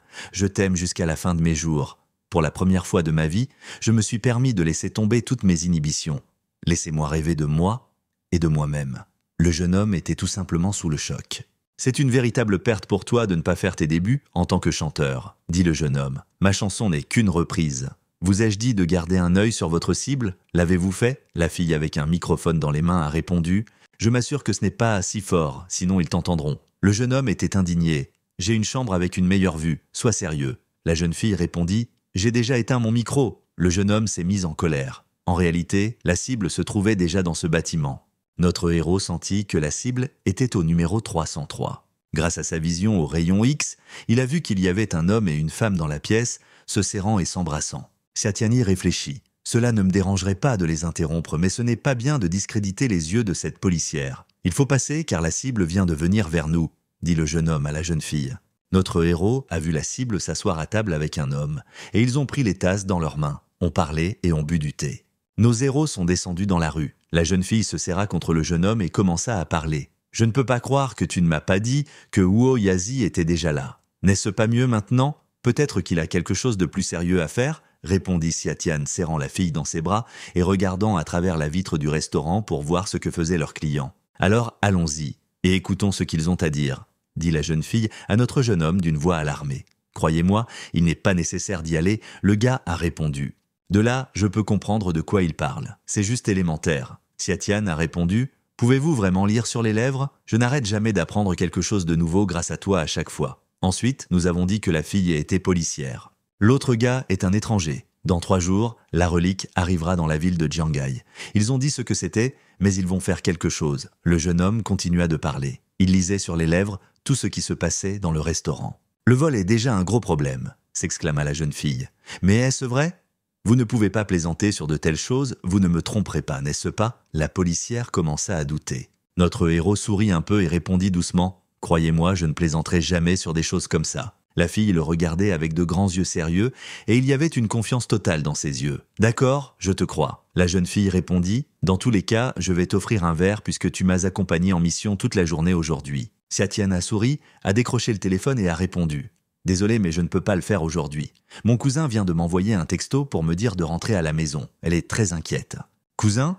jusqu'à la fin de mes jours. » Pour la première fois de ma vie, je me suis permis de laisser tomber toutes mes inhibitions. Laissez-moi rêver de moi et de moi-même. Le jeune homme était tout simplement sous le choc. « C'est une véritable perte pour toi de ne pas faire tes débuts en tant que chanteur, » dit le jeune homme. « Ma chanson n'est qu'une reprise. Vous ai-je dit de garder un œil sur votre cible? L'avez-vous fait ?» La fille avec un microphone dans les mains a répondu « Je m'assure que ce n'est pas si fort, sinon ils t'entendront. » Le jeune homme était indigné. « J'ai une chambre avec une meilleure vue, sois sérieux. » La jeune fille répondit « J'ai déjà éteint mon micro. » Le jeune homme s'est mis en colère. En réalité, la cible se trouvait déjà dans ce bâtiment. Notre héros sentit que la cible était au numéro 303. Grâce à sa vision au rayon X, il a vu qu'il y avait un homme et une femme dans la pièce, se serrant et s'embrassant. Satyani réfléchit. « Cela ne me dérangerait pas de les interrompre, mais ce n'est pas bien de discréditer les yeux de cette policière. Il faut passer car la cible vient de venir vers nous, » dit le jeune homme à la jeune fille. Notre héros a vu la cible s'asseoir à table avec un homme, et ils ont pris les tasses dans leurs mains, ont parlé et ont bu du thé. Nos héros sont descendus dans la rue. La jeune fille se serra contre le jeune homme et commença à parler. « Je ne peux pas croire que tu ne m'as pas dit que Wuo Yazi était déjà là. N'est-ce pas mieux maintenant? Peut-être qu'il a quelque chose de plus sérieux à faire ?» répondit Siatian, serrant la fille dans ses bras et regardant à travers la vitre du restaurant pour voir ce que faisaient leurs clients. « Alors allons-y et écoutons ce qu'ils ont à dire, » dit la jeune fille à notre jeune homme d'une voix alarmée. « Croyez-moi, il n'est pas nécessaire d'y aller, le gars a répondu. De là, je peux comprendre de quoi il parle. C'est juste élémentaire. » Siatian a répondu « Pouvez-vous vraiment lire sur les lèvres? Je n'arrête jamais d'apprendre quelque chose de nouveau grâce à toi à chaque fois. » Ensuite, nous avons dit que la fille était policière. L'autre gars est un étranger. Dans 3 jours, la relique arrivera dans la ville de Jiangai. Ils ont dit ce que c'était, mais ils vont faire quelque chose. Le jeune homme continua de parler. Il lisait sur les lèvres tout ce qui se passait dans le restaurant. « Le vol est déjà un gros problème, » s'exclama la jeune fille. « Mais est-ce vrai? Vous ne pouvez pas plaisanter sur de telles choses, vous ne me tromperez pas, n'est-ce pas ?» La policière commença à douter. Notre héros sourit un peu et répondit doucement « Croyez-moi, je ne plaisanterai jamais sur des choses comme ça. » La fille le regardait avec de grands yeux sérieux et il y avait une confiance totale dans ses yeux. « D'accord, je te crois. » La jeune fille répondit « Dans tous les cas, je vais t'offrir un verre puisque tu m'as accompagné en mission toute la journée aujourd'hui. » Siatian a souri, a décroché le téléphone et a répondu « Désolé, mais je ne peux pas le faire aujourd'hui. Mon cousin vient de m'envoyer un texto pour me dire de rentrer à la maison. Elle est très inquiète. »« Cousin?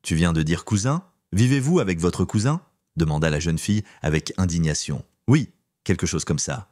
Tu viens de dire cousin? Vivez-vous avec votre cousin ?» demanda la jeune fille avec indignation. « Oui, quelque chose comme ça. »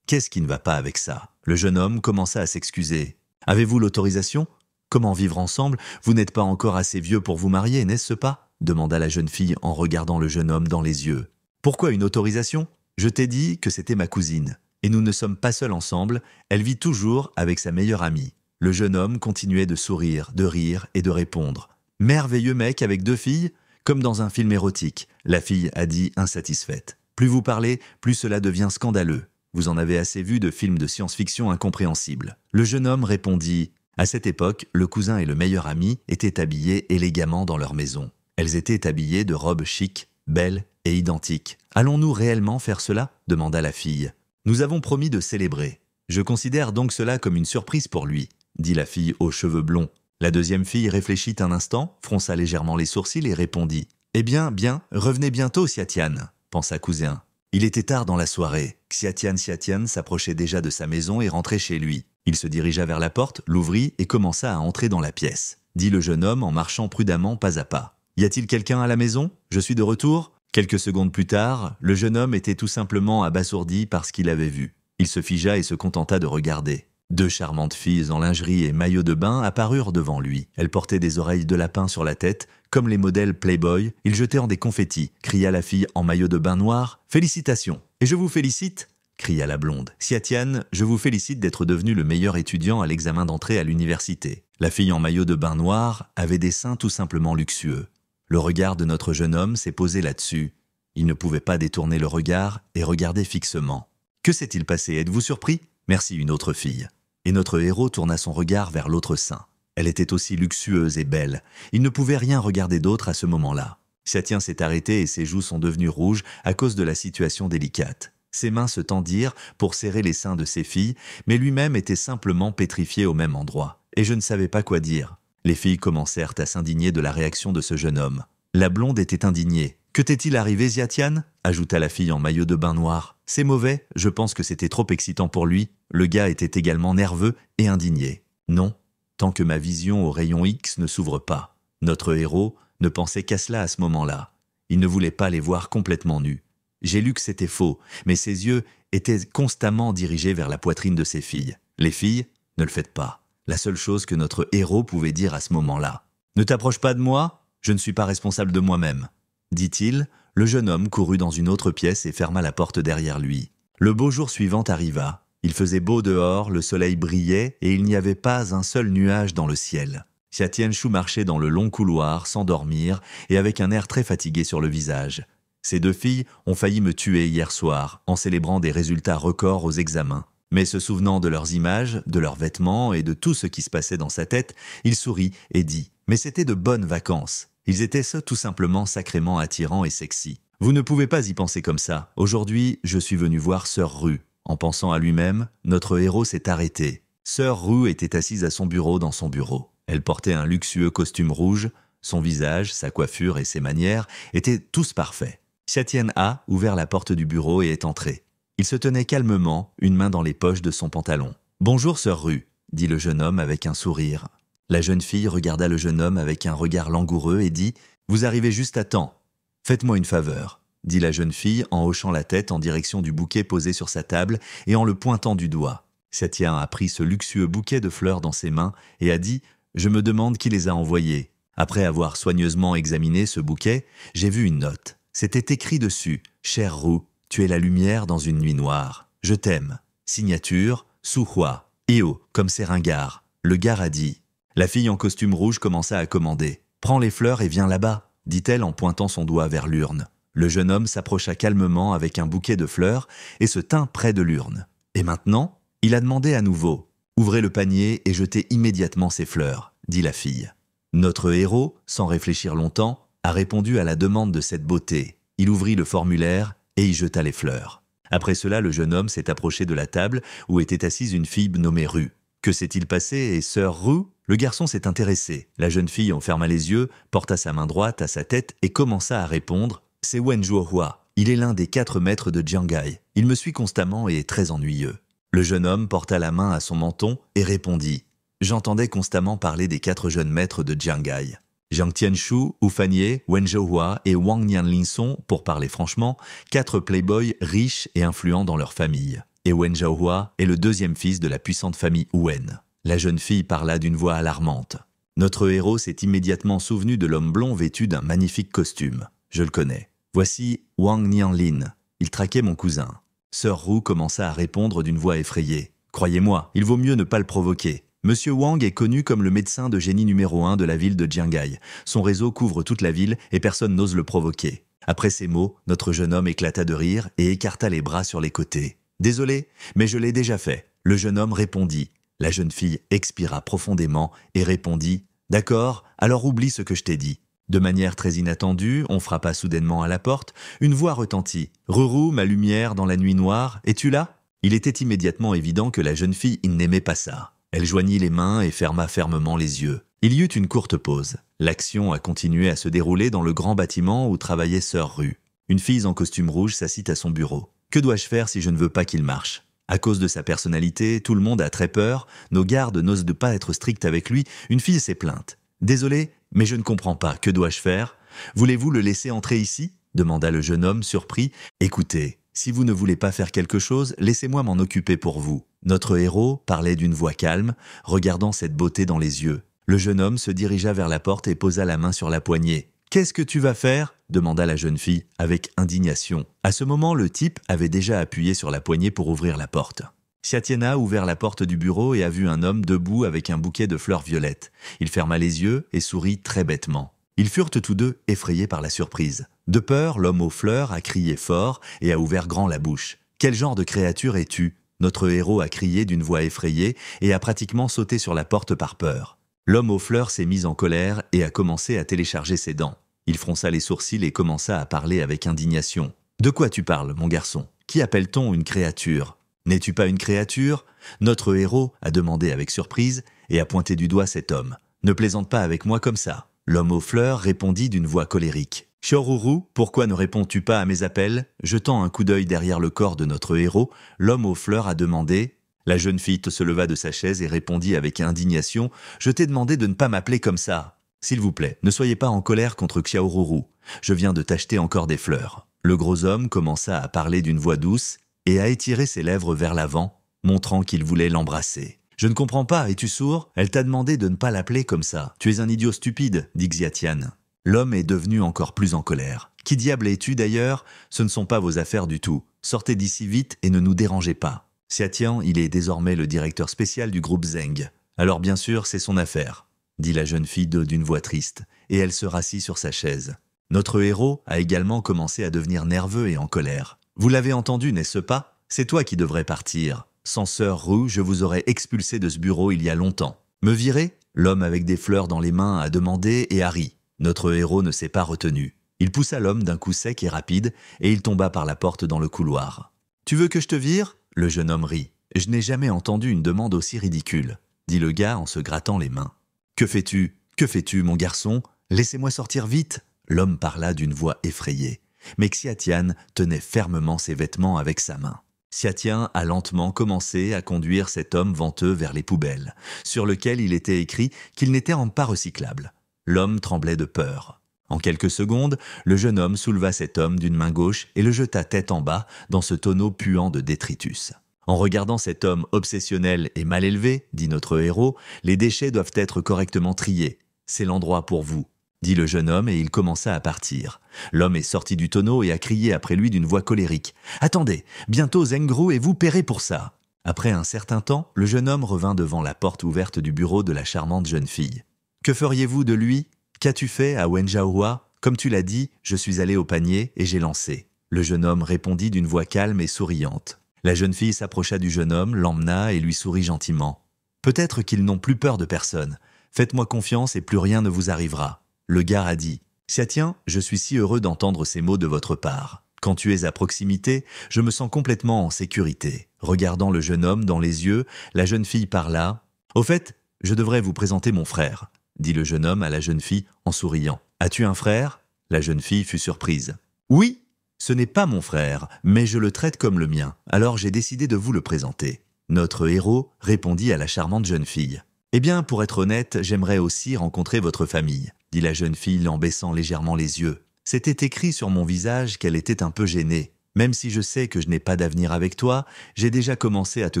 Qu'est-ce qui ne va pas avec ça? Le jeune homme commença à s'excuser. « Avez-vous l'autorisation? Comment vivre ensemble? Vous n'êtes pas encore assez vieux pour vous marier, n'est-ce pas ?» demanda la jeune fille en regardant le jeune homme dans les yeux. « Pourquoi une autorisation? Je t'ai dit que c'était ma cousine. Et nous ne sommes pas seuls ensemble, elle vit toujours avec sa meilleure amie. » Le jeune homme continuait de sourire, de rire et de répondre. « Merveilleux mec avec 2 filles? Comme dans un film érotique. » La fille a dit insatisfaite. « Plus vous parlez, plus cela devient scandaleux. Vous en avez assez vu de films de science-fiction incompréhensibles. » Le jeune homme répondit « À cette époque, le cousin et le meilleur ami étaient habillés élégamment dans leur maison. Elles étaient habillées de robes chics, belles et identiques. Allons-nous réellement faire cela ?» demanda la fille. « Nous avons promis de célébrer. Je considère donc cela comme une surprise pour lui, » dit la fille aux cheveux blonds. La deuxième fille réfléchit un instant, fronça légèrement les sourcils et répondit « Eh bien, revenez bientôt, Siatian, » pensa cousin. Il était tard dans la soirée. Siatian s'approchait déjà de sa maison et rentrait chez lui. Il se dirigea vers la porte, l'ouvrit et commença à entrer dans la pièce, dit le jeune homme en marchant prudemment pas à pas. « Y a-t-il quelqu'un à la maison? Je suis de retour ?» Quelques secondes plus tard, le jeune homme était tout simplement abasourdi par ce qu'il avait vu. Il se figea et se contenta de regarder. 2 charmantes filles en lingerie et maillot de bain apparurent devant lui. Elles portaient des oreilles de lapin sur la tête, comme les modèles Playboy. Ils jetaient en des confettis, cria la fille en maillot de bain noir. « Félicitations !»« Et je vous félicite !» cria la blonde. « Siatian, je vous félicite d'être devenu le meilleur étudiant à l'examen d'entrée à l'université. » La fille en maillot de bain noir avait des seins tout simplement luxueux. Le regard de notre jeune homme s'est posé là-dessus, Il ne pouvait pas détourner le regard et regarder fixement. « Que s'est-il passé? Êtes-vous surpris » ? Merci, une autre fille. Et notre héros tourna son regard vers l'autre sein. Elle était aussi luxueuse et belle. Il ne pouvait rien regarder d'autre à ce moment-là. Xiatian s'est arrêté et ses joues sont devenues rouges à cause de la situation délicate. Ses mains se tendirent pour serrer les seins de ses filles, mais lui-même était simplement pétrifié au même endroit. Et je ne savais pas quoi dire. Les filles commencèrent à s'indigner de la réaction de ce jeune homme. La blonde était indignée. « Que t'est-il arrivé, Xiatian » ajouta la fille en maillot de bain noir. « C'est mauvais, je pense que c'était trop excitant pour lui. » Le gars était également nerveux et indigné. « Non, tant que ma vision au rayon X ne s'ouvre pas. » Notre héros ne pensait qu'à cela à ce moment-là. Il ne voulait pas les voir complètement nus. J'ai lu que c'était faux, mais ses yeux étaient constamment dirigés vers la poitrine de ses filles. Les filles, ne le faites pas. La seule chose que notre héros pouvait dire à ce moment-là. « Ne t'approche pas de moi, je ne suis pas responsable de moi-même. » dit-il. Le jeune homme courut dans une autre pièce et ferma la porte derrière lui. Le beau jour suivant arriva. Il faisait beau dehors, le soleil brillait et il n'y avait pas un seul nuage dans le ciel. Xiatian Shu marchait dans le long couloir sans dormir et avec un air très fatigué sur le visage. Ces deux filles ont failli me tuer hier soir en célébrant des résultats records aux examens. Mais se souvenant de leurs images, de leurs vêtements et de tout ce qui se passait dans sa tête, il sourit et dit « Mais c'était de bonnes vacances. Ils étaient tout simplement sacrément attirants et sexy. Vous ne pouvez pas y penser comme ça. Aujourd'hui, je suis venu voir Sœur Rue. » En pensant à lui-même, notre héros s'est arrêté. Sœur Rue était assise à son bureau dans son bureau. Elle portait un luxueux costume rouge. Son visage, sa coiffure et ses manières étaient tous parfaits. Xiatian a ouvert la porte du bureau et est entré. Il se tenait calmement, une main dans les poches de son pantalon. « Bonjour, Sœur Rue », dit le jeune homme avec un sourire. La jeune fille regarda le jeune homme avec un regard langoureux et dit « Vous arrivez juste à temps. Faites-moi une faveur », dit la jeune fille en hochant la tête en direction du bouquet posé sur sa table et en le pointant du doigt. Xiatian a pris ce luxueux bouquet de fleurs dans ses mains et a dit « Je me demande qui les a envoyées. Après avoir soigneusement examiné ce bouquet, j'ai vu une note. C'était écrit dessus « Chère Rue, tu es la lumière dans une nuit noire. Je t'aime. Signature, Su-hua. Eo, comme c'est ringard. » Le gars a dit. La fille en costume rouge commença à commander. « Prends les fleurs et viens là-bas », dit-elle en pointant son doigt vers l'urne. Le jeune homme s'approcha calmement avec un bouquet de fleurs et se tint près de l'urne. Et maintenant, il a demandé à nouveau. « Ouvrez le panier et jetez immédiatement ces fleurs », dit la fille. Notre héros, sans réfléchir longtemps, a répondu à la demande de cette beauté. Il ouvrit le formulaire et y jeta les fleurs. Après cela, le jeune homme s'est approché de la table où était assise une fille nommée Rue. Que s'est-il passé et Sœur Rue? Le garçon s'est intéressé. La jeune fille en ferma les yeux, porta sa main droite à sa tête et commença à répondre « C'est Wen Zhuohua. Il est l'un des 4 maîtres de Jiangai. Il me suit constamment et est très ennuyeux. » Le jeune homme porta la main à son menton et répondit « J'entendais constamment parler des 4 jeunes maîtres de Jiangai. Jiang Tianshu, Wu Fanye, Wen Zhuohua et Wang Nianlin sont, pour parler franchement, 4 playboys riches et influents dans leur famille. Et Wen Zhuohua est le 2e fils de la puissante famille Wen. » La jeune fille parla d'une voix alarmante. Notre héros s'est immédiatement souvenu de l'homme blond vêtu d'un magnifique costume. Je le connais. Voici Wang Nianlin. Il traquait mon cousin. Sœur Rue commença à répondre d'une voix effrayée. Croyez-moi, il vaut mieux ne pas le provoquer. Monsieur Wang est connu comme le médecin de génie numéro 1 de la ville de Jiangai. Son réseau couvre toute la ville et personne n'ose le provoquer. Après ces mots, notre jeune homme éclata de rire et écarta les bras sur les côtés. Désolé, mais je l'ai déjà fait. Le jeune homme répondit. La jeune fille expira profondément et répondit « D'accord, alors oublie ce que je t'ai dit. » De manière très inattendue, on frappa soudainement à la porte. Une voix retentit. « Ruru, ma lumière dans la nuit noire, es-tu là ?» Il était immédiatement évident que la jeune fille n'aimait pas ça. Elle joignit les mains et ferma fermement les yeux. Il y eut une courte pause. L'action a continué à se dérouler dans le grand bâtiment où travaillait Sœur Rue. Une fille en costume rouge s'assit à son bureau. « Que dois-je faire si je ne veux pas qu'il marche ?» À cause de sa personnalité, tout le monde a très peur, nos gardes n'osent pas être stricts avec lui, une fille s'est plainte. « Désolé, mais je ne comprends pas, que dois-je faire? Voulez-vous le laisser entrer ici ?» demanda le jeune homme surpris. « Écoutez, si vous ne voulez pas faire quelque chose, laissez-moi m'en occuper pour vous. » Notre héros parlait d'une voix calme, regardant cette beauté dans les yeux. Le jeune homme se dirigea vers la porte et posa la main sur la poignée. « Qu'est-ce que tu vas faire ?» demanda la jeune fille, avec indignation. À ce moment, le type avait déjà appuyé sur la poignée pour ouvrir la porte. Xiatian a ouvert la porte du bureau et a vu un homme debout avec un bouquet de fleurs violettes. Il ferma les yeux et sourit très bêtement. Ils furent tous deux effrayés par la surprise. De peur, l'homme aux fleurs a crié fort et a ouvert grand la bouche. « Quel genre de créature es-tu » Notre héros a crié d'une voix effrayée et a pratiquement sauté sur la porte par peur. L'homme aux fleurs s'est mis en colère et a commencé à télécharger ses dents. Il fronça les sourcils et commença à parler avec indignation. « De quoi tu parles, mon garçon? Qui appelle-t-on une créature? N'es-tu pas une créature ?» Notre héros a demandé avec surprise et a pointé du doigt cet homme. « Ne plaisante pas avec moi comme ça. » L'homme aux fleurs répondit d'une voix colérique. « Chioruru, pourquoi ne réponds-tu pas à mes appels ?» Jetant un coup d'œil derrière le corps de notre héros, l'homme aux fleurs a demandé. La jeune fille se leva de sa chaise et répondit avec indignation. « Je t'ai demandé de ne pas m'appeler comme ça. S'il vous plaît, ne soyez pas en colère contre Xiaoruru. Je viens de t'acheter encore des fleurs. » Le gros homme commença à parler d'une voix douce et à étirer ses lèvres vers l'avant, montrant qu'il voulait l'embrasser. « Je ne comprends pas, es-tu sourd? Elle t'a demandé de ne pas l'appeler comme ça. Tu es un idiot stupide, dit Xiatian. » L'homme est devenu encore plus en colère. « Qui diable es-tu d'ailleurs? Ce ne sont pas vos affaires du tout. Sortez d'ici vite et ne nous dérangez pas. » Xiatian, il est désormais le directeur spécial du groupe Zeng. « Alors bien sûr, c'est son affaire, » dit la jeune fille d'une voix triste, et elle se rassit sur sa chaise. Notre héros a également commencé à devenir nerveux et en colère. « Vous l'avez entendu, n'est-ce pas? C'est toi qui devrais partir. Sans sœur Ru, je vous aurais expulsé de ce bureau il y a longtemps. Me virer ?» L'homme avec des fleurs dans les mains a demandé et a ri. Notre héros ne s'est pas retenu. Il poussa l'homme d'un coup sec et rapide, et il tomba par la porte dans le couloir. « Tu veux que je te vire ?» Le jeune homme rit. « Je n'ai jamais entendu une demande aussi ridicule, » dit le gars en se grattant les mains. « Que fais-tu? Que fais-tu, mon garçon? Laissez-moi sortir vite !» L'homme parla d'une voix effrayée. Mais Xiatian tenait fermement ses vêtements avec sa main. Xiatian a lentement commencé à conduire cet homme venteux vers les poubelles, sur lequel il était écrit qu'il n'était pas recyclable. L'homme tremblait de peur. En quelques secondes, le jeune homme souleva cet homme d'une main gauche et le jeta tête en bas dans ce tonneau puant de détritus. En regardant cet homme obsessionnel et mal élevé, dit notre héros, les déchets doivent être correctement triés. C'est l'endroit pour vous, dit le jeune homme et il commença à partir. L'homme est sorti du tonneau et a crié après lui d'une voix colérique. « Attendez, bientôt Zengru et vous paierez pour ça !» Après un certain temps, le jeune homme revint devant la porte ouverte du bureau de la charmante jeune fille. « Que feriez-vous de lui? Qu'as-tu fait à Wenjiahua? Comme tu l'as dit, je suis allé au panier et j'ai lancé. » Le jeune homme répondit d'une voix calme et souriante. La jeune fille s'approcha du jeune homme, l'emmena et lui sourit gentiment. « Peut-être qu'ils n'ont plus peur de personne. Faites-moi confiance et plus rien ne vous arrivera. » Le gars a dit « Xiatian, je suis si heureux d'entendre ces mots de votre part. Quand tu es à proximité, je me sens complètement en sécurité. » Regardant le jeune homme dans les yeux, la jeune fille parla. « Au fait, je devrais vous présenter mon frère, » dit le jeune homme à la jeune fille en souriant. « As-tu un frère ?» La jeune fille fut surprise. « Oui, ce n'est pas mon frère, mais je le traite comme le mien, alors j'ai décidé de vous le présenter. » Notre héros répondit à la charmante jeune fille. « Eh bien, pour être honnête, j'aimerais aussi rencontrer votre famille, » dit la jeune fille en baissant légèrement les yeux. C'était écrit sur mon visage qu'elle était un peu gênée. « Même si je sais que je n'ai pas d'avenir avec toi, j'ai déjà commencé à te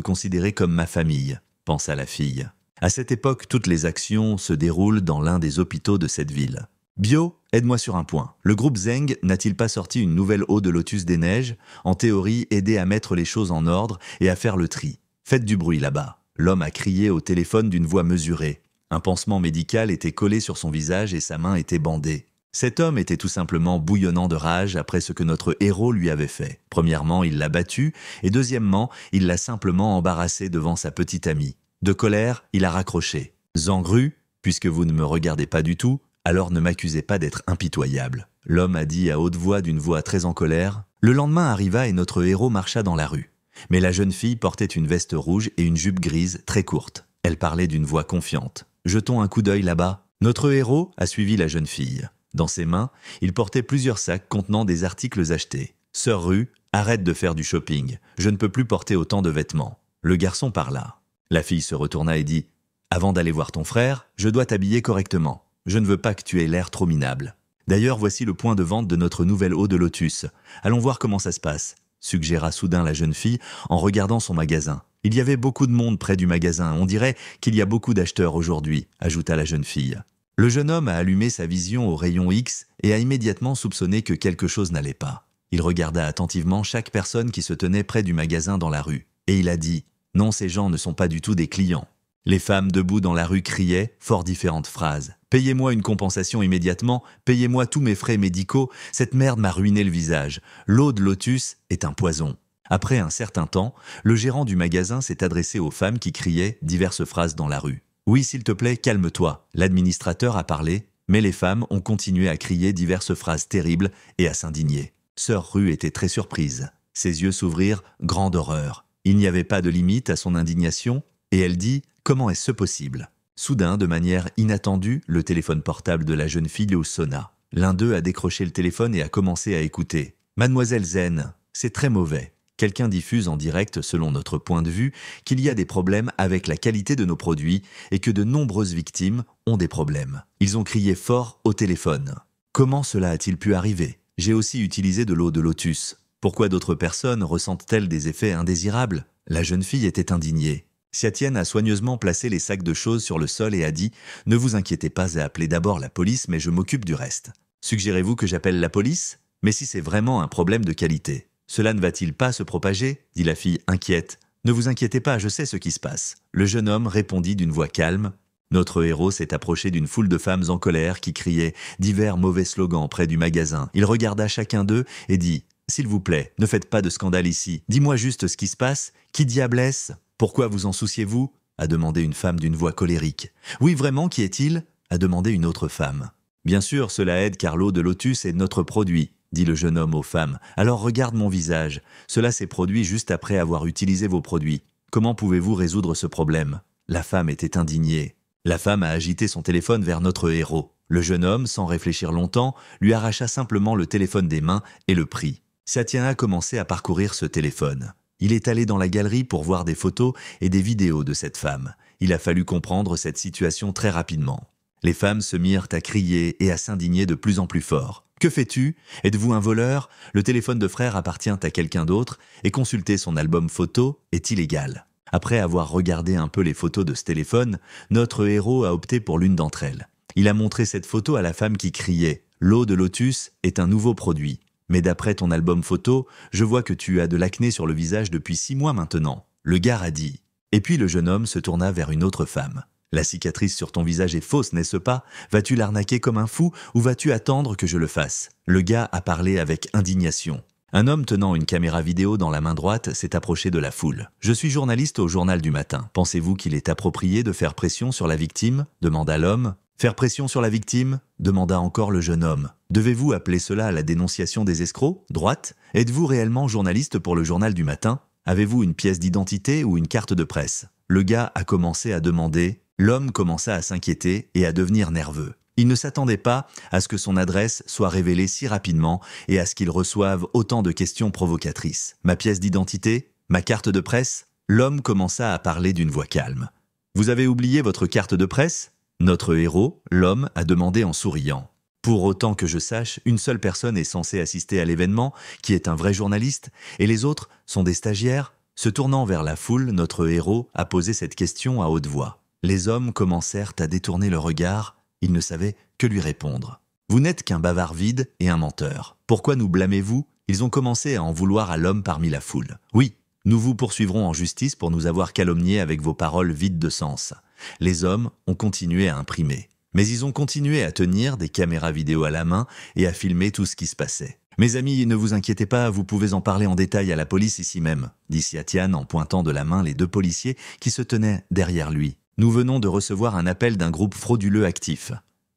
considérer comme ma famille, » pensa la fille. À cette époque, toutes les actions se déroulent dans l'un des hôpitaux de cette ville. « Bio, aide-moi sur un point. Le groupe Zeng n'a-t-il pas sorti une nouvelle eau de lotus des neiges? En théorie, aider à mettre les choses en ordre et à faire le tri. Faites du bruit là-bas. » L'homme a crié au téléphone d'une voix mesurée. Un pansement médical était collé sur son visage et sa main était bandée. Cet homme était tout simplement bouillonnant de rage après ce que notre héros lui avait fait. Premièrement, il l'a battu, et deuxièmement, il l'a simplement embarrassé devant sa petite amie. De colère, il a raccroché. « Zengru, puisque vous ne me regardez pas du tout, alors ne m'accusez pas d'être impitoyable. » L'homme a dit à haute voix d'une voix très en colère. Le lendemain arriva et notre héros marcha dans la rue. Mais la jeune fille portait une veste rouge et une jupe grise très courte. Elle parlait d'une voix confiante. Jetons un coup d'œil là-bas. Notre héros a suivi la jeune fille. Dans ses mains, il portait plusieurs sacs contenant des articles achetés. « Sœur Ru, arrête de faire du shopping. Je ne peux plus porter autant de vêtements. » Le garçon parla. La fille se retourna et dit « Avant d'aller voir ton frère, je dois t'habiller correctement. Je ne veux pas que tu aies l'air trop minable. D'ailleurs, voici le point de vente de notre nouvelle eau de lotus. Allons voir comment ça se passe. » suggéra soudain la jeune fille en regardant son magasin. « Il y avait beaucoup de monde près du magasin. On dirait qu'il y a beaucoup d'acheteurs aujourd'hui, » ajouta la jeune fille. Le jeune homme a allumé sa vision au rayon X et a immédiatement soupçonné que quelque chose n'allait pas. Il regarda attentivement chaque personne qui se tenait près du magasin dans la rue. Et il a dit « Non, ces gens ne sont pas du tout des clients. » Les femmes debout dans la rue criaient fort différentes phrases. Payez-moi une compensation immédiatement, payez-moi tous mes frais médicaux, cette merde m'a ruiné le visage. L'eau de lotus est un poison. Après un certain temps, le gérant du magasin s'est adressé aux femmes qui criaient diverses phrases dans la rue. Oui, s'il te plaît, calme-toi. L'administrateur a parlé, mais les femmes ont continué à crier diverses phrases terribles et à s'indigner. Sœur Rue était très surprise. Ses yeux s'ouvrirent, grande horreur. Il n'y avait pas de limite à son indignation, et elle dit « Comment est-ce possible ?» Soudain, de manière inattendue, le téléphone portable de la jeune fille sonna. L'un d'eux a décroché le téléphone et a commencé à écouter. « Mademoiselle Zen, c'est très mauvais. Quelqu'un diffuse en direct, selon notre point de vue, qu'il y a des problèmes avec la qualité de nos produits et que de nombreuses victimes ont des problèmes. Ils ont crié fort au téléphone. Comment cela a-t-il pu arriver? J'ai aussi utilisé de l'eau de lotus. Pourquoi d'autres personnes ressentent-elles des effets indésirables? La jeune fille était indignée. Xiatian a soigneusement placé les sacs de choses sur le sol et a dit « Ne vous inquiétez pas à appeler d'abord la police, mais je m'occupe du reste. Suggérez-vous que j'appelle la police? Mais si c'est vraiment un problème de qualité. Cela ne va-t-il pas se propager ?» dit la fille inquiète. « Ne vous inquiétez pas, je sais ce qui se passe. » Le jeune homme répondit d'une voix calme. Notre héros s'est approché d'une foule de femmes en colère qui criaient divers mauvais slogans près du magasin. Il regarda chacun d'eux et dit « S'il vous plaît, ne faites pas de scandale ici. Dis-moi juste ce qui se passe. Qui diable est-ce ? Pourquoi vous en souciez-vous » a demandé une femme d'une voix colérique. « Oui, vraiment, qui est-il » a demandé une autre femme. « Bien sûr, cela aide car l'eau de lotus est notre produit, » dit le jeune homme aux femmes. « Alors regarde mon visage. Cela s'est produit juste après avoir utilisé vos produits. Comment pouvez-vous résoudre ce problème ?» La femme était indignée. La femme a agité son téléphone vers notre héros. Le jeune homme, sans réfléchir longtemps, lui arracha simplement le téléphone des mains et le prit. Xiatian a commencé à parcourir ce téléphone. Il est allé dans la galerie pour voir des photos et des vidéos de cette femme. Il a fallu comprendre cette situation très rapidement. Les femmes se mirent à crier et à s'indigner de plus en plus fort. « Que fais-tu? Êtes-vous un voleur? Le téléphone de frère appartient à quelqu'un d'autre et consulter son album photo est illégal. » Après avoir regardé un peu les photos de ce téléphone, notre héros a opté pour l'une d'entre elles. Il a montré cette photo à la femme qui criait « L'eau de lotus est un nouveau produit. Mais d'après ton album photo, je vois que tu as de l'acné sur le visage depuis 6 mois maintenant. » Le gars a dit. Et puis le jeune homme se tourna vers une autre femme. « La cicatrice sur ton visage est fausse, n'est-ce pas? Vas-tu l'arnaquer comme un fou ou vas-tu attendre que je le fasse ?» Le gars a parlé avec indignation. Un homme tenant une caméra vidéo dans la main droite s'est approché de la foule. « Je suis journaliste au journal du matin. Pensez-vous qu'il est approprié de faire pression sur la victime ?» demanda l'homme. « Faire pression sur la victime ?» demanda encore le jeune homme. « Devez-vous appeler cela à la dénonciation des escrocs? Droite? Êtes-vous réellement journaliste pour le journal du matin? Avez-vous une pièce d'identité ou une carte de presse ?» Le gars a commencé à demander. L'homme commença à s'inquiéter et à devenir nerveux. Il ne s'attendait pas à ce que son adresse soit révélée si rapidement et à ce qu'il reçoive autant de questions provocatrices. « Ma pièce d'identité? Ma carte de presse ?» L'homme commença à parler d'une voix calme. « Vous avez oublié votre carte de presse ?» Notre héros, l'homme, a demandé en souriant. « Pour autant que je sache, une seule personne est censée assister à l'événement, qui est un vrai journaliste, et les autres sont des stagiaires ?» Se tournant vers la foule, notre héros a posé cette question à haute voix. Les hommes commencèrent à détourner le regard. Ils ne savaient que lui répondre. « Vous n'êtes qu'un bavard vide et un menteur. Pourquoi nous blâmez-vous » Ils ont commencé à en vouloir à l'homme parmi la foule. « Oui, nous vous poursuivrons en justice pour nous avoir calomniés avec vos paroles vides de sens. » Les hommes ont continué à imprimer. Mais ils ont continué à tenir des caméras vidéo à la main et à filmer tout ce qui se passait. « Mes amis, ne vous inquiétez pas, vous pouvez en parler en détail à la police ici même, » dit Xiatian en pointant de la main les 2 policiers qui se tenaient derrière lui. « Nous venons de recevoir un appel d'un groupe frauduleux actif. »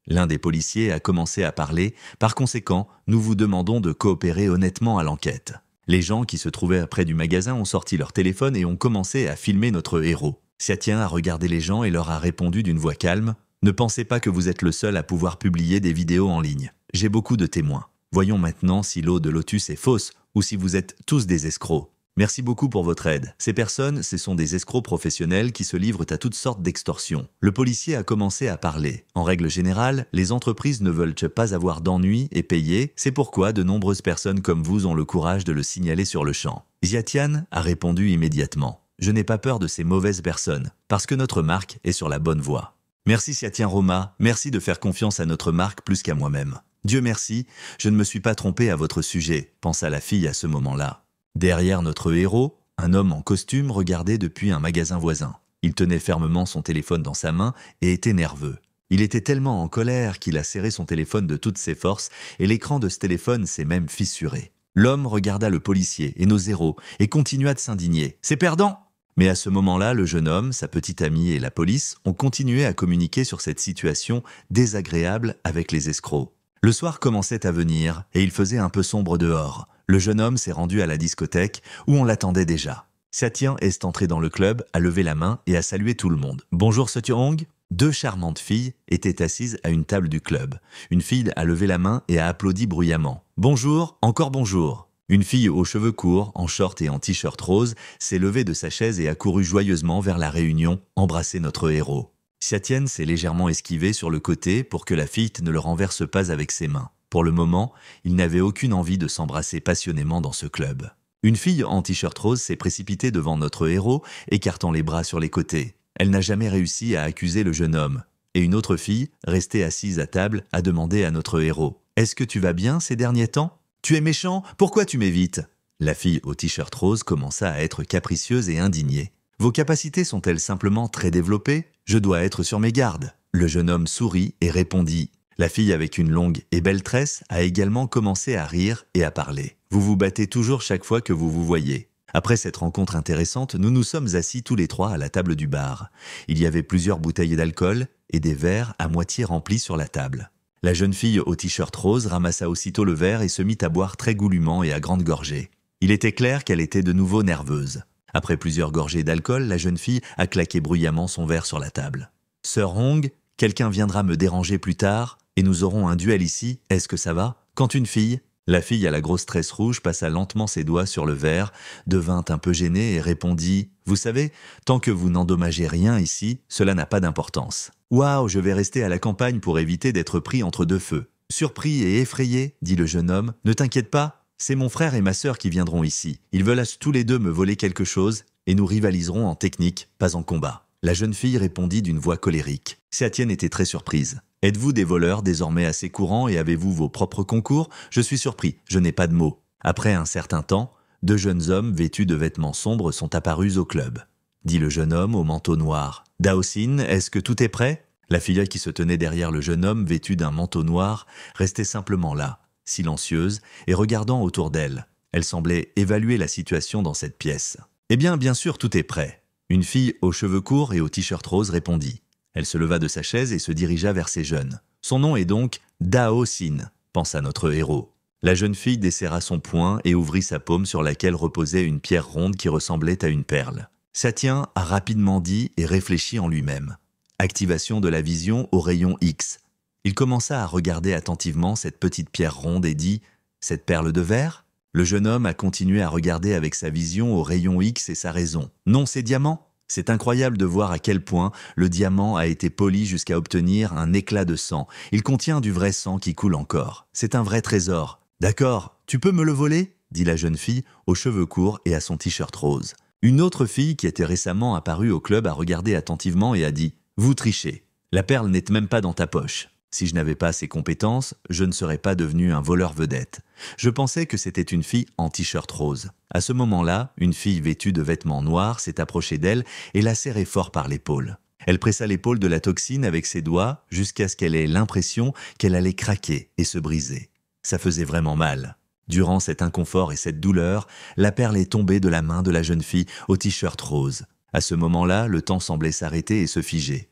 L'un des policiers a commencé à parler, par conséquent, nous vous demandons de coopérer honnêtement à l'enquête. Les gens qui se trouvaient près du magasin ont sorti leur téléphone et ont commencé à filmer notre héros. Xiatian a regardé les gens et leur a répondu d'une voix calme. « Ne pensez pas que vous êtes le seul à pouvoir publier des vidéos en ligne. J'ai beaucoup de témoins. Voyons maintenant si l'eau de lotus est fausse ou si vous êtes tous des escrocs. Merci beaucoup pour votre aide. Ces personnes, ce sont des escrocs professionnels qui se livrent à toutes sortes d'extorsions. » Le policier a commencé à parler. En règle générale, les entreprises ne veulent pas avoir d'ennuis et payer. C'est pourquoi de nombreuses personnes comme vous ont le courage de le signaler sur le champ. Xiatian a répondu immédiatement. « Je n'ai pas peur de ces mauvaises personnes, parce que notre marque est sur la bonne voie. » Merci Xiatian Roma, merci de faire confiance à notre marque plus qu'à moi-même. Dieu merci, je ne me suis pas trompé à votre sujet, pensa la fille à ce moment-là. Derrière notre héros, un homme en costume regardait depuis un magasin voisin. Il tenait fermement son téléphone dans sa main et était nerveux. Il était tellement en colère qu'il a serré son téléphone de toutes ses forces et l'écran de ce téléphone s'est même fissuré. L'homme regarda le policier et nos héros et continua de s'indigner. « C'est perdant !» Mais à ce moment-là, le jeune homme, sa petite amie et la police ont continué à communiquer sur cette situation désagréable avec les escrocs. Le soir commençait à venir et il faisait un peu sombre dehors. Le jeune homme s'est rendu à la discothèque où on l'attendait déjà. Satien est entré dans le club, a levé la main et a salué tout le monde. « Bonjour Setyong !» Deux charmantes filles étaient assises à une table du club. Une fille a levé la main et a applaudi bruyamment. « Bonjour, encore bonjour !» Une fille aux cheveux courts, en short et en t-shirt rose, s'est levée de sa chaise et a couru joyeusement vers la réunion, embrasser notre héros. Satien s'est légèrement esquivé sur le côté pour que la fille ne le renverse pas avec ses mains. Pour le moment, il n'avait aucune envie de s'embrasser passionnément dans ce club. Une fille en t-shirt rose s'est précipitée devant notre héros, écartant les bras sur les côtés. Elle n'a jamais réussi à accuser le jeune homme. Et une autre fille, restée assise à table, a demandé à notre héros « Est-ce que tu vas bien ces derniers temps ? Tu es méchant ? Pourquoi tu m'évites ?» La fille au t-shirt rose commença à être capricieuse et indignée. « Vos capacités sont-elles simplement très développées ? Je dois être sur mes gardes. » Le jeune homme sourit et répondit. La fille avec une longue et belle tresse a également commencé à rire et à parler. « Vous vous battez toujours chaque fois que vous vous voyez. » Après cette rencontre intéressante, nous nous sommes assis tous les trois à la table du bar. Il y avait plusieurs bouteilles d'alcool et des verres à moitié remplis sur la table. La jeune fille au t-shirt rose ramassa aussitôt le verre et se mit à boire très goulûment et à grande gorgée. Il était clair qu'elle était de nouveau nerveuse. Après plusieurs gorgées d'alcool, la jeune fille a claqué bruyamment son verre sur la table. « Sœur Hong, quelqu'un viendra me déranger plus tard et nous aurons un duel ici, est-ce que ça va ? Quand une fille… » La fille à la grosse tresse rouge passa lentement ses doigts sur le verre, devint un peu gênée et répondit « Vous savez, tant que vous n'endommagez rien ici, cela n'a pas d'importance. »« Waouh, je vais rester à la campagne pour éviter d'être pris entre deux feux. » Surpris et effrayé, dit le jeune homme, « Ne t'inquiète pas, c'est mon frère et ma sœur qui viendront ici. Ils veulent tous les deux me voler quelque chose et nous rivaliserons en technique, pas en combat. » La jeune fille répondit d'une voix colérique. Satien était très surprise. « Êtes-vous des voleurs désormais assez courants et avez-vous vos propres concours ? Je suis surpris, je n'ai pas de mots. » Après un certain temps, deux jeunes hommes vêtus de vêtements sombres sont apparus au club. Dit le jeune homme au manteau noir. « Daosin, est-ce que tout est prêt ?» La fillette qui se tenait derrière le jeune homme vêtu d'un manteau noir restait simplement là, silencieuse et regardant autour d'elle. Elle semblait évaluer la situation dans cette pièce. « Eh bien sûr, tout est prêt. » Une fille aux cheveux courts et au t-shirt rose répondit. Elle se leva de sa chaise et se dirigea vers ces jeunes. Son nom est donc Daosin, pensa notre héros. La jeune fille desserra son poing et ouvrit sa paume sur laquelle reposait une pierre ronde qui ressemblait à une perle. Satien a rapidement dit et réfléchi en lui-même. Activation de la vision au rayon X. Il commença à regarder attentivement cette petite pierre ronde et dit « Cette perle de verre ?» Le jeune homme a continué à regarder avec sa vision au rayon X et sa raison. « Non, c'est diamant !» C'est incroyable de voir à quel point le diamant a été poli jusqu'à obtenir un éclat de sang. Il contient du vrai sang qui coule encore. C'est un vrai trésor. « D'accord, tu peux me le voler ?» dit la jeune fille aux cheveux courts et à son t-shirt rose. Une autre fille qui était récemment apparue au club a regardé attentivement et a dit « Vous trichez. La perle n'est même pas dans ta poche. Si je n'avais pas ces compétences, je ne serais pas devenu un voleur vedette. Je pensais que c'était une fille en t-shirt rose. » À ce moment-là, une fille vêtue de vêtements noirs s'est approchée d'elle et l'a serrée fort par l'épaule. Elle pressa l'épaule de la toxine avec ses doigts jusqu'à ce qu'elle ait l'impression qu'elle allait craquer et se briser. Ça faisait vraiment mal. Durant cet inconfort et cette douleur, la perle est tombée de la main de la jeune fille au t-shirt rose. À ce moment-là, le temps semblait s'arrêter et se figer.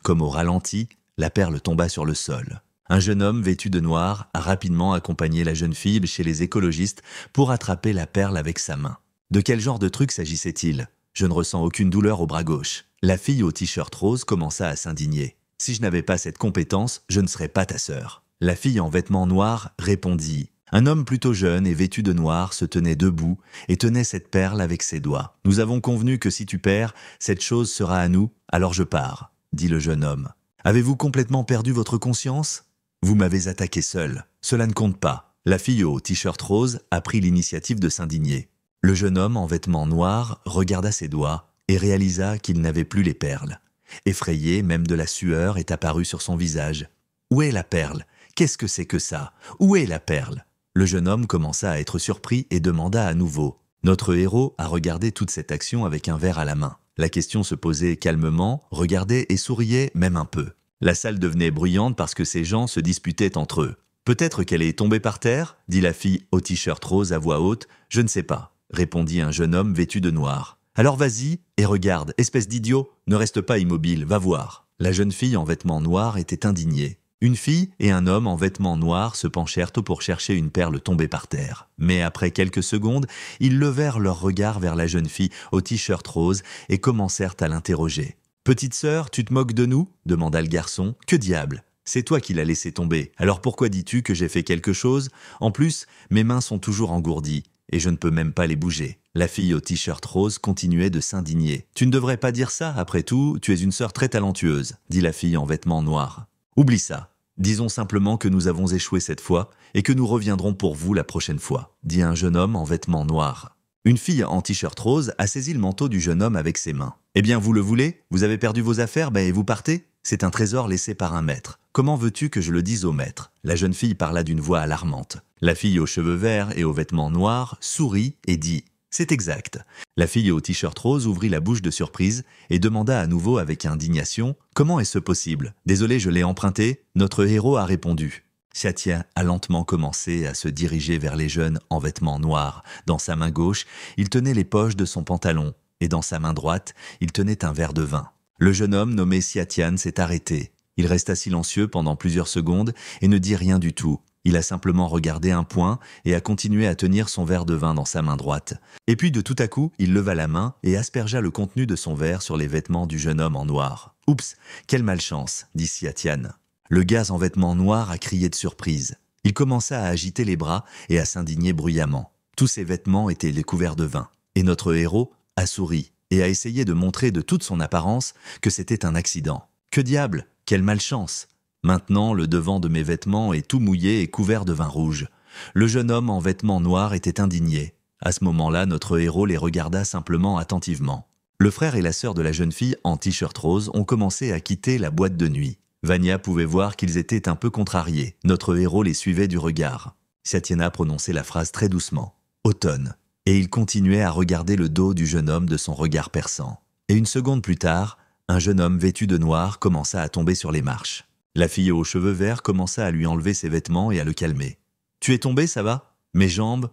Comme au ralenti, la perle tomba sur le sol. Un jeune homme vêtu de noir a rapidement accompagné la jeune fille chez les écologistes pour attraper la perle avec sa main. De quel genre de truc s'agissait-il ? Je ne ressens aucune douleur au bras gauche. La fille au t-shirt rose commença à s'indigner. « Si je n'avais pas cette compétence, je ne serais pas ta sœur. » La fille en vêtements noirs répondit. Un homme plutôt jeune et vêtu de noir se tenait debout et tenait cette perle avec ses doigts. « Nous avons convenu que si tu perds, cette chose sera à nous, alors je pars, » dit le jeune homme. « Avez-vous complètement perdu votre conscience ? Vous m'avez attaqué seul. Cela ne compte pas. » La fille au t-shirt rose a pris l'initiative de s'indigner. Le jeune homme en vêtements noirs regarda ses doigts et réalisa qu'il n'avait plus les perles. Effrayé, même de la sueur est apparue sur son visage. « Où est la perle ? Qu'est-ce que c'est que ça ? Où est la perle ?» Le jeune homme commença à être surpris et demanda à nouveau. Notre héros a regardé toute cette action avec un verre à la main. La question se posait calmement, regardait et souriait même un peu. La salle devenait bruyante parce que ces gens se disputaient entre eux. Peut-être qu'elle est tombée par terre, dit la fille au t-shirt rose à voix haute. Je ne sais pas, répondit un jeune homme vêtu de noir. Alors vas-y et regarde, espèce d'idiot, ne reste pas immobile, va voir. La jeune fille en vêtements noirs était indignée. Une fille et un homme en vêtements noirs se penchèrent pour chercher une perle tombée par terre. Mais après quelques secondes, ils levèrent leur regard vers la jeune fille au t-shirt rose et commencèrent à l'interroger. « Petite sœur, tu te moques de nous ?» demanda le garçon. « Que diable ? C'est toi qui l'as laissé tomber. Alors pourquoi dis-tu que j'ai fait quelque chose ? En plus, mes mains sont toujours engourdies et je ne peux même pas les bouger. » La fille au t-shirt rose continuait de s'indigner. « Tu ne devrais pas dire ça, après tout, tu es une sœur très talentueuse, » dit la fille en vêtements noirs. « Oublie ça. Disons simplement que nous avons échoué cette fois et que nous reviendrons pour vous la prochaine fois, » dit un jeune homme en vêtements noirs. Une fille en t-shirt rose a saisi le manteau du jeune homme avec ses mains. « Eh bien, vous le voulez ? Vous avez perdu vos affaires, et vous partez ? C'est un trésor laissé par un maître. Comment veux-tu que je le dise au maître ?» La jeune fille parla d'une voix alarmante. La fille aux cheveux verts et aux vêtements noirs sourit et dit « C'est exact. » La fille au t-shirt rose ouvrit la bouche de surprise et demanda à nouveau avec indignation « Comment est-ce possible ? Désolé, je l'ai emprunté. » Notre héros a répondu. Xiatia a lentement commencé à se diriger vers les jeunes en vêtements noirs. Dans sa main gauche, il tenait les poches de son pantalon et dans sa main droite, il tenait un verre de vin. Le jeune homme nommé Xiatian s'est arrêté. Il resta silencieux pendant plusieurs secondes et ne dit rien du tout. Il a simplement regardé un point et a continué à tenir son verre de vin dans sa main droite. Et puis de tout à coup, il leva la main et aspergea le contenu de son verre sur les vêtements du jeune homme en noir. « Oups, quelle malchance !» dit Xiatian. Le gars en vêtements noirs a crié de surprise. Il commença à agiter les bras et à s'indigner bruyamment. Tous ses vêtements étaient couverts de vin. Et notre héros a souri et a essayé de montrer de toute son apparence que c'était un accident. « Que diable ! Quelle malchance ! Maintenant, le devant de mes vêtements est tout mouillé et couvert de vin rouge. » Le jeune homme en vêtements noirs était indigné. À ce moment-là, notre héros les regarda simplement attentivement. Le frère et la sœur de la jeune fille en t-shirt rose ont commencé à quitter la boîte de nuit. Vania pouvait voir qu'ils étaient un peu contrariés. Notre héros les suivait du regard. Xiatiana prononçait la phrase très doucement. « Automne ». Et il continuait à regarder le dos du jeune homme de son regard perçant. Et une seconde plus tard, un jeune homme vêtu de noir commença à tomber sur les marches. La fille aux cheveux verts commença à lui enlever ses vêtements et à le calmer. « Tu es tombé, ça va ? Mes jambes ?»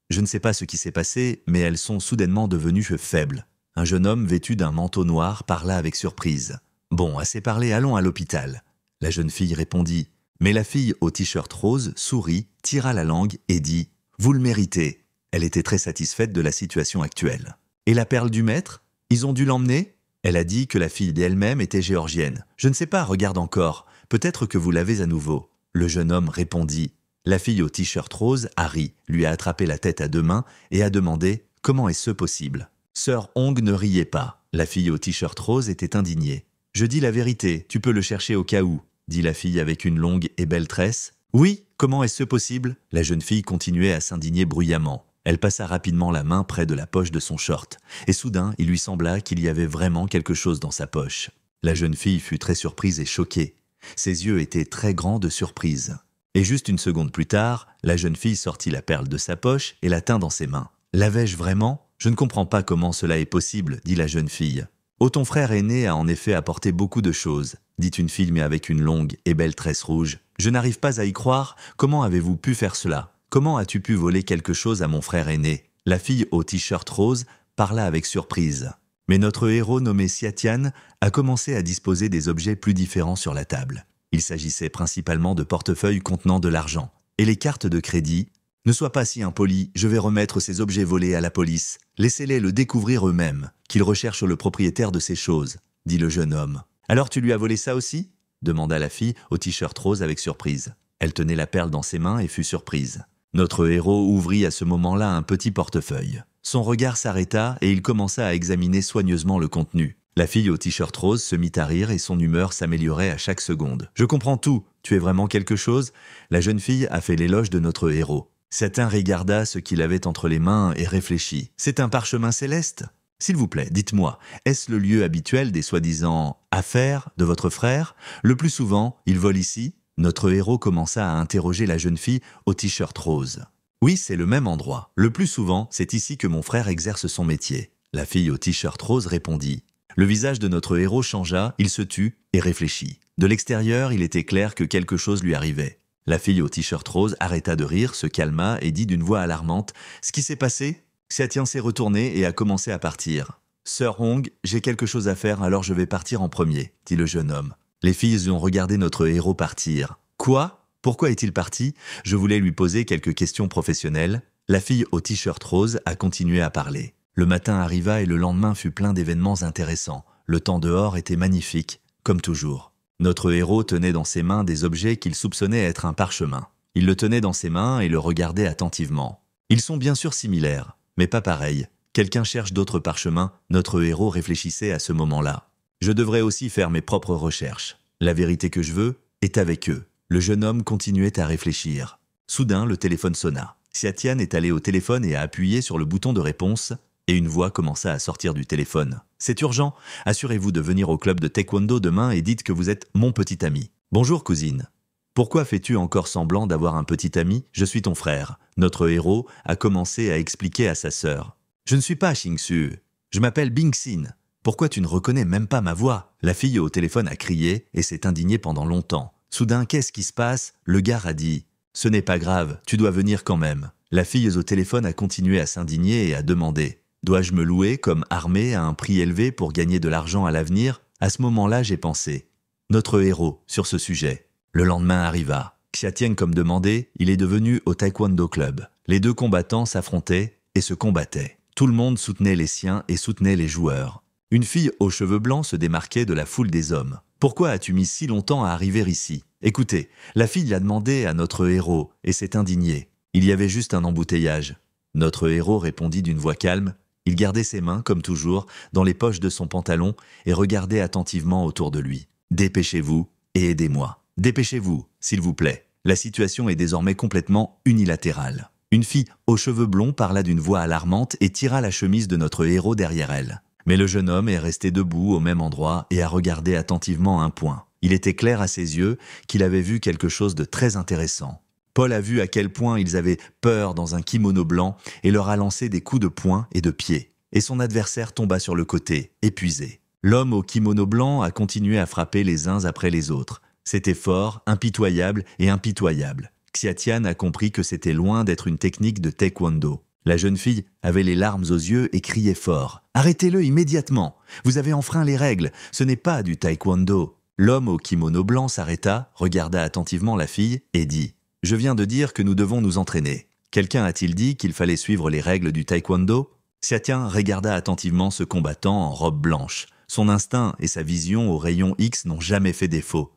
Je ne sais pas ce qui s'est passé, mais elles sont soudainement devenues faibles. Un jeune homme vêtu d'un manteau noir parla avec surprise. « Bon, assez parlé, allons à l'hôpital. » La jeune fille répondit. Mais la fille au t-shirt rose sourit, tira la langue et dit « Vous le méritez. » Elle était très satisfaite de la situation actuelle. « Et la perle du maître ? Ils ont dû l'emmener ?» Elle a dit que la fille d'elle-même était géorgienne. « Je ne sais pas, regarde encore. Peut-être que vous l'avez à nouveau. » Le jeune homme répondit. La fille au t-shirt rose a ri, lui a attrapé la tête à deux mains et a demandé « Comment est-ce possible ?» Sœur Hong ne riait pas. La fille au t-shirt rose était indignée. « Je dis la vérité, tu peux le chercher au cas où, » dit la fille avec une longue et belle tresse. « Oui, comment est-ce possible ?» La jeune fille continuait à s'indigner bruyamment. Elle passa rapidement la main près de la poche de son short, et soudain, il lui sembla qu'il y avait vraiment quelque chose dans sa poche. La jeune fille fut très surprise et choquée. Ses yeux étaient très grands de surprise. Et juste une seconde plus tard, la jeune fille sortit la perle de sa poche et la tint dans ses mains. « L'avais-je vraiment ? Je ne comprends pas comment cela est possible, » dit la jeune fille. « Oh, ton frère aîné a en effet apporté beaucoup de choses, » dit une fille mais avec une longue et belle tresse rouge. « Je n'arrive pas à y croire. Comment avez-vous pu faire cela ? Comment as-tu pu voler quelque chose à mon frère aîné ?» La fille au t-shirt rose parla avec surprise. Mais notre héros nommé Xiatian a commencé à disposer des objets plus différents sur la table. Il s'agissait principalement de portefeuilles contenant de l'argent. Et les cartes de crédit. « Ne sois pas si impoli, je vais remettre ces objets volés à la police. Laissez-les le découvrir eux-mêmes, qu'ils recherchent le propriétaire de ces choses, » dit le jeune homme. « Alors tu lui as volé ça aussi ?» demanda la fille au t-shirt rose avec surprise. Elle tenait la perle dans ses mains et fut surprise. Notre héros ouvrit à ce moment-là un petit portefeuille. Son regard s'arrêta et il commença à examiner soigneusement le contenu. La fille au t-shirt rose se mit à rire et son humeur s'améliorait à chaque seconde. « Je comprends tout. Tu es vraiment quelque chose ?» La jeune fille a fait l'éloge de notre héros. Xiatian regarda ce qu'il avait entre les mains et réfléchit. « C'est un parchemin céleste ? S'il vous plaît, dites-moi, est-ce le lieu habituel des soi-disant affaires de votre frère ? Le plus souvent, il vole ici ?» Notre héros commença à interroger la jeune fille au t-shirt rose. « Oui, c'est le même endroit. Le plus souvent, c'est ici que mon frère exerce son métier. » La fille au t-shirt rose répondit. Le visage de notre héros changea, il se tut et réfléchit. De l'extérieur, il était clair que quelque chose lui arrivait. La fille au t-shirt rose arrêta de rire, se calma et dit d'une voix alarmante « Ce qui s'est passé ?» Xiatian s'est retourné et a commencé à partir. « Sœur Hong, j'ai quelque chose à faire, alors je vais partir en premier », dit le jeune homme. Les filles ont regardé notre héros partir. « Quoi ? Pourquoi est-il parti ? Je voulais lui poser quelques questions professionnelles. » La fille au t-shirt rose a continué à parler. Le matin arriva et le lendemain fut plein d'événements intéressants. Le temps dehors était magnifique, comme toujours. Notre héros tenait dans ses mains des objets qu'il soupçonnait être un parchemin. Il le tenait dans ses mains et le regardait attentivement. Ils sont bien sûr similaires, mais pas pareils. Quelqu'un cherche d'autres parchemins, notre héros réfléchissait à ce moment-là. Je devrais aussi faire mes propres recherches. La vérité que je veux est avec eux. Le jeune homme continuait à réfléchir. Soudain, le téléphone sonna. Xiatian est allé au téléphone et a appuyé sur le bouton de réponse, et une voix commença à sortir du téléphone. « C'est urgent, assurez-vous de venir au club de taekwondo demain et dites que vous êtes mon petit ami. »« Bonjour cousine. Pourquoi fais-tu encore semblant d'avoir un petit ami ? Je suis ton frère. » Notre héros a commencé à expliquer à sa sœur. « Je ne suis pas Xingsu, je m'appelle Bingxin. Pourquoi tu ne reconnais même pas ma voix ?» La fille au téléphone a crié et s'est indignée pendant longtemps. Soudain, qu'est-ce qui se passe ? Le gars a dit « Ce n'est pas grave, tu dois venir quand même. » La fille au téléphone a continué à s'indigner et a demandé « Dois-je me louer comme armée à un prix élevé pour gagner de l'argent à l'avenir ?» À ce moment-là, j'ai pensé. Notre héros, sur ce sujet. Le lendemain arriva. Xiatian comme demandé, il est devenu au taekwondo club. Les deux combattants s'affrontaient et se combattaient. Tout le monde soutenait les siens et soutenait les joueurs. Une fille aux cheveux blancs se démarquait de la foule des hommes. « Pourquoi as-tu mis si longtemps à arriver ici ?» Écoutez, la fille a demandé à notre héros et s'est indignée. Il y avait juste un embouteillage. Notre héros répondit d'une voix calme. Il gardait ses mains, comme toujours, dans les poches de son pantalon et regardait attentivement autour de lui. « Dépêchez-vous et aidez-moi. Dépêchez-vous, s'il vous plaît. La situation est désormais complètement unilatérale. » Une fille aux cheveux blonds parla d'une voix alarmante et tira la chemise de notre héros derrière elle. Mais le jeune homme est resté debout au même endroit et a regardé attentivement un point. Il était clair à ses yeux qu'il avait vu quelque chose de très intéressant. Paul a vu à quel point ils avaient peur dans un kimono blanc et leur a lancé des coups de poing et de pied. Et son adversaire tomba sur le côté, épuisé. L'homme au kimono blanc a continué à frapper les uns après les autres. C'était fort, impitoyable et impitoyable. Xiatian a compris que c'était loin d'être une technique de taekwondo. La jeune fille avait les larmes aux yeux et criait fort. « Arrêtez-le immédiatement! Vous avez enfreint les règles, ce n'est pas du taekwondo !» L'homme au kimono blanc s'arrêta, regarda attentivement la fille et dit « Je viens de dire que nous devons nous entraîner. Quelqu'un a-t-il dit qu'il fallait suivre les règles du taekwondo ?» Xiatian regarda attentivement ce combattant en robe blanche. Son instinct et sa vision au rayon X n'ont jamais fait défaut.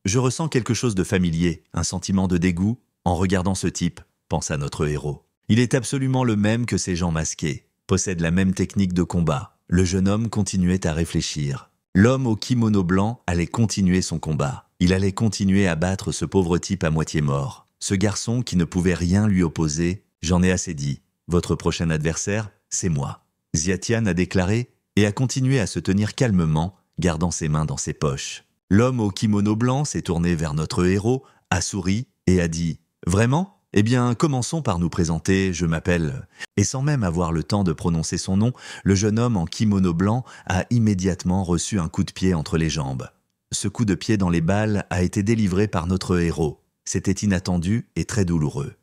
Je ressens quelque chose de familier, un sentiment de dégoût, en regardant ce type, pensa notre héros. Il est absolument le même que ces gens masqués, possède la même technique de combat. Le jeune homme continuait à réfléchir. L'homme au kimono blanc allait continuer son combat. Il allait continuer à battre ce pauvre type à moitié mort. Ce garçon qui ne pouvait rien lui opposer, j'en ai assez dit. Votre prochain adversaire, c'est moi. Xiatian a déclaré et a continué à se tenir calmement, gardant ses mains dans ses poches. L'homme au kimono blanc s'est tourné vers notre héros, a souri et a dit « Vraiment ? Eh bien, commençons par nous présenter, je m'appelle... » Et sans même avoir le temps de prononcer son nom, le jeune homme en kimono blanc a immédiatement reçu un coup de pied entre les jambes. Ce coup de pied dans les balles a été délivré par notre héros. C'était inattendu et très douloureux.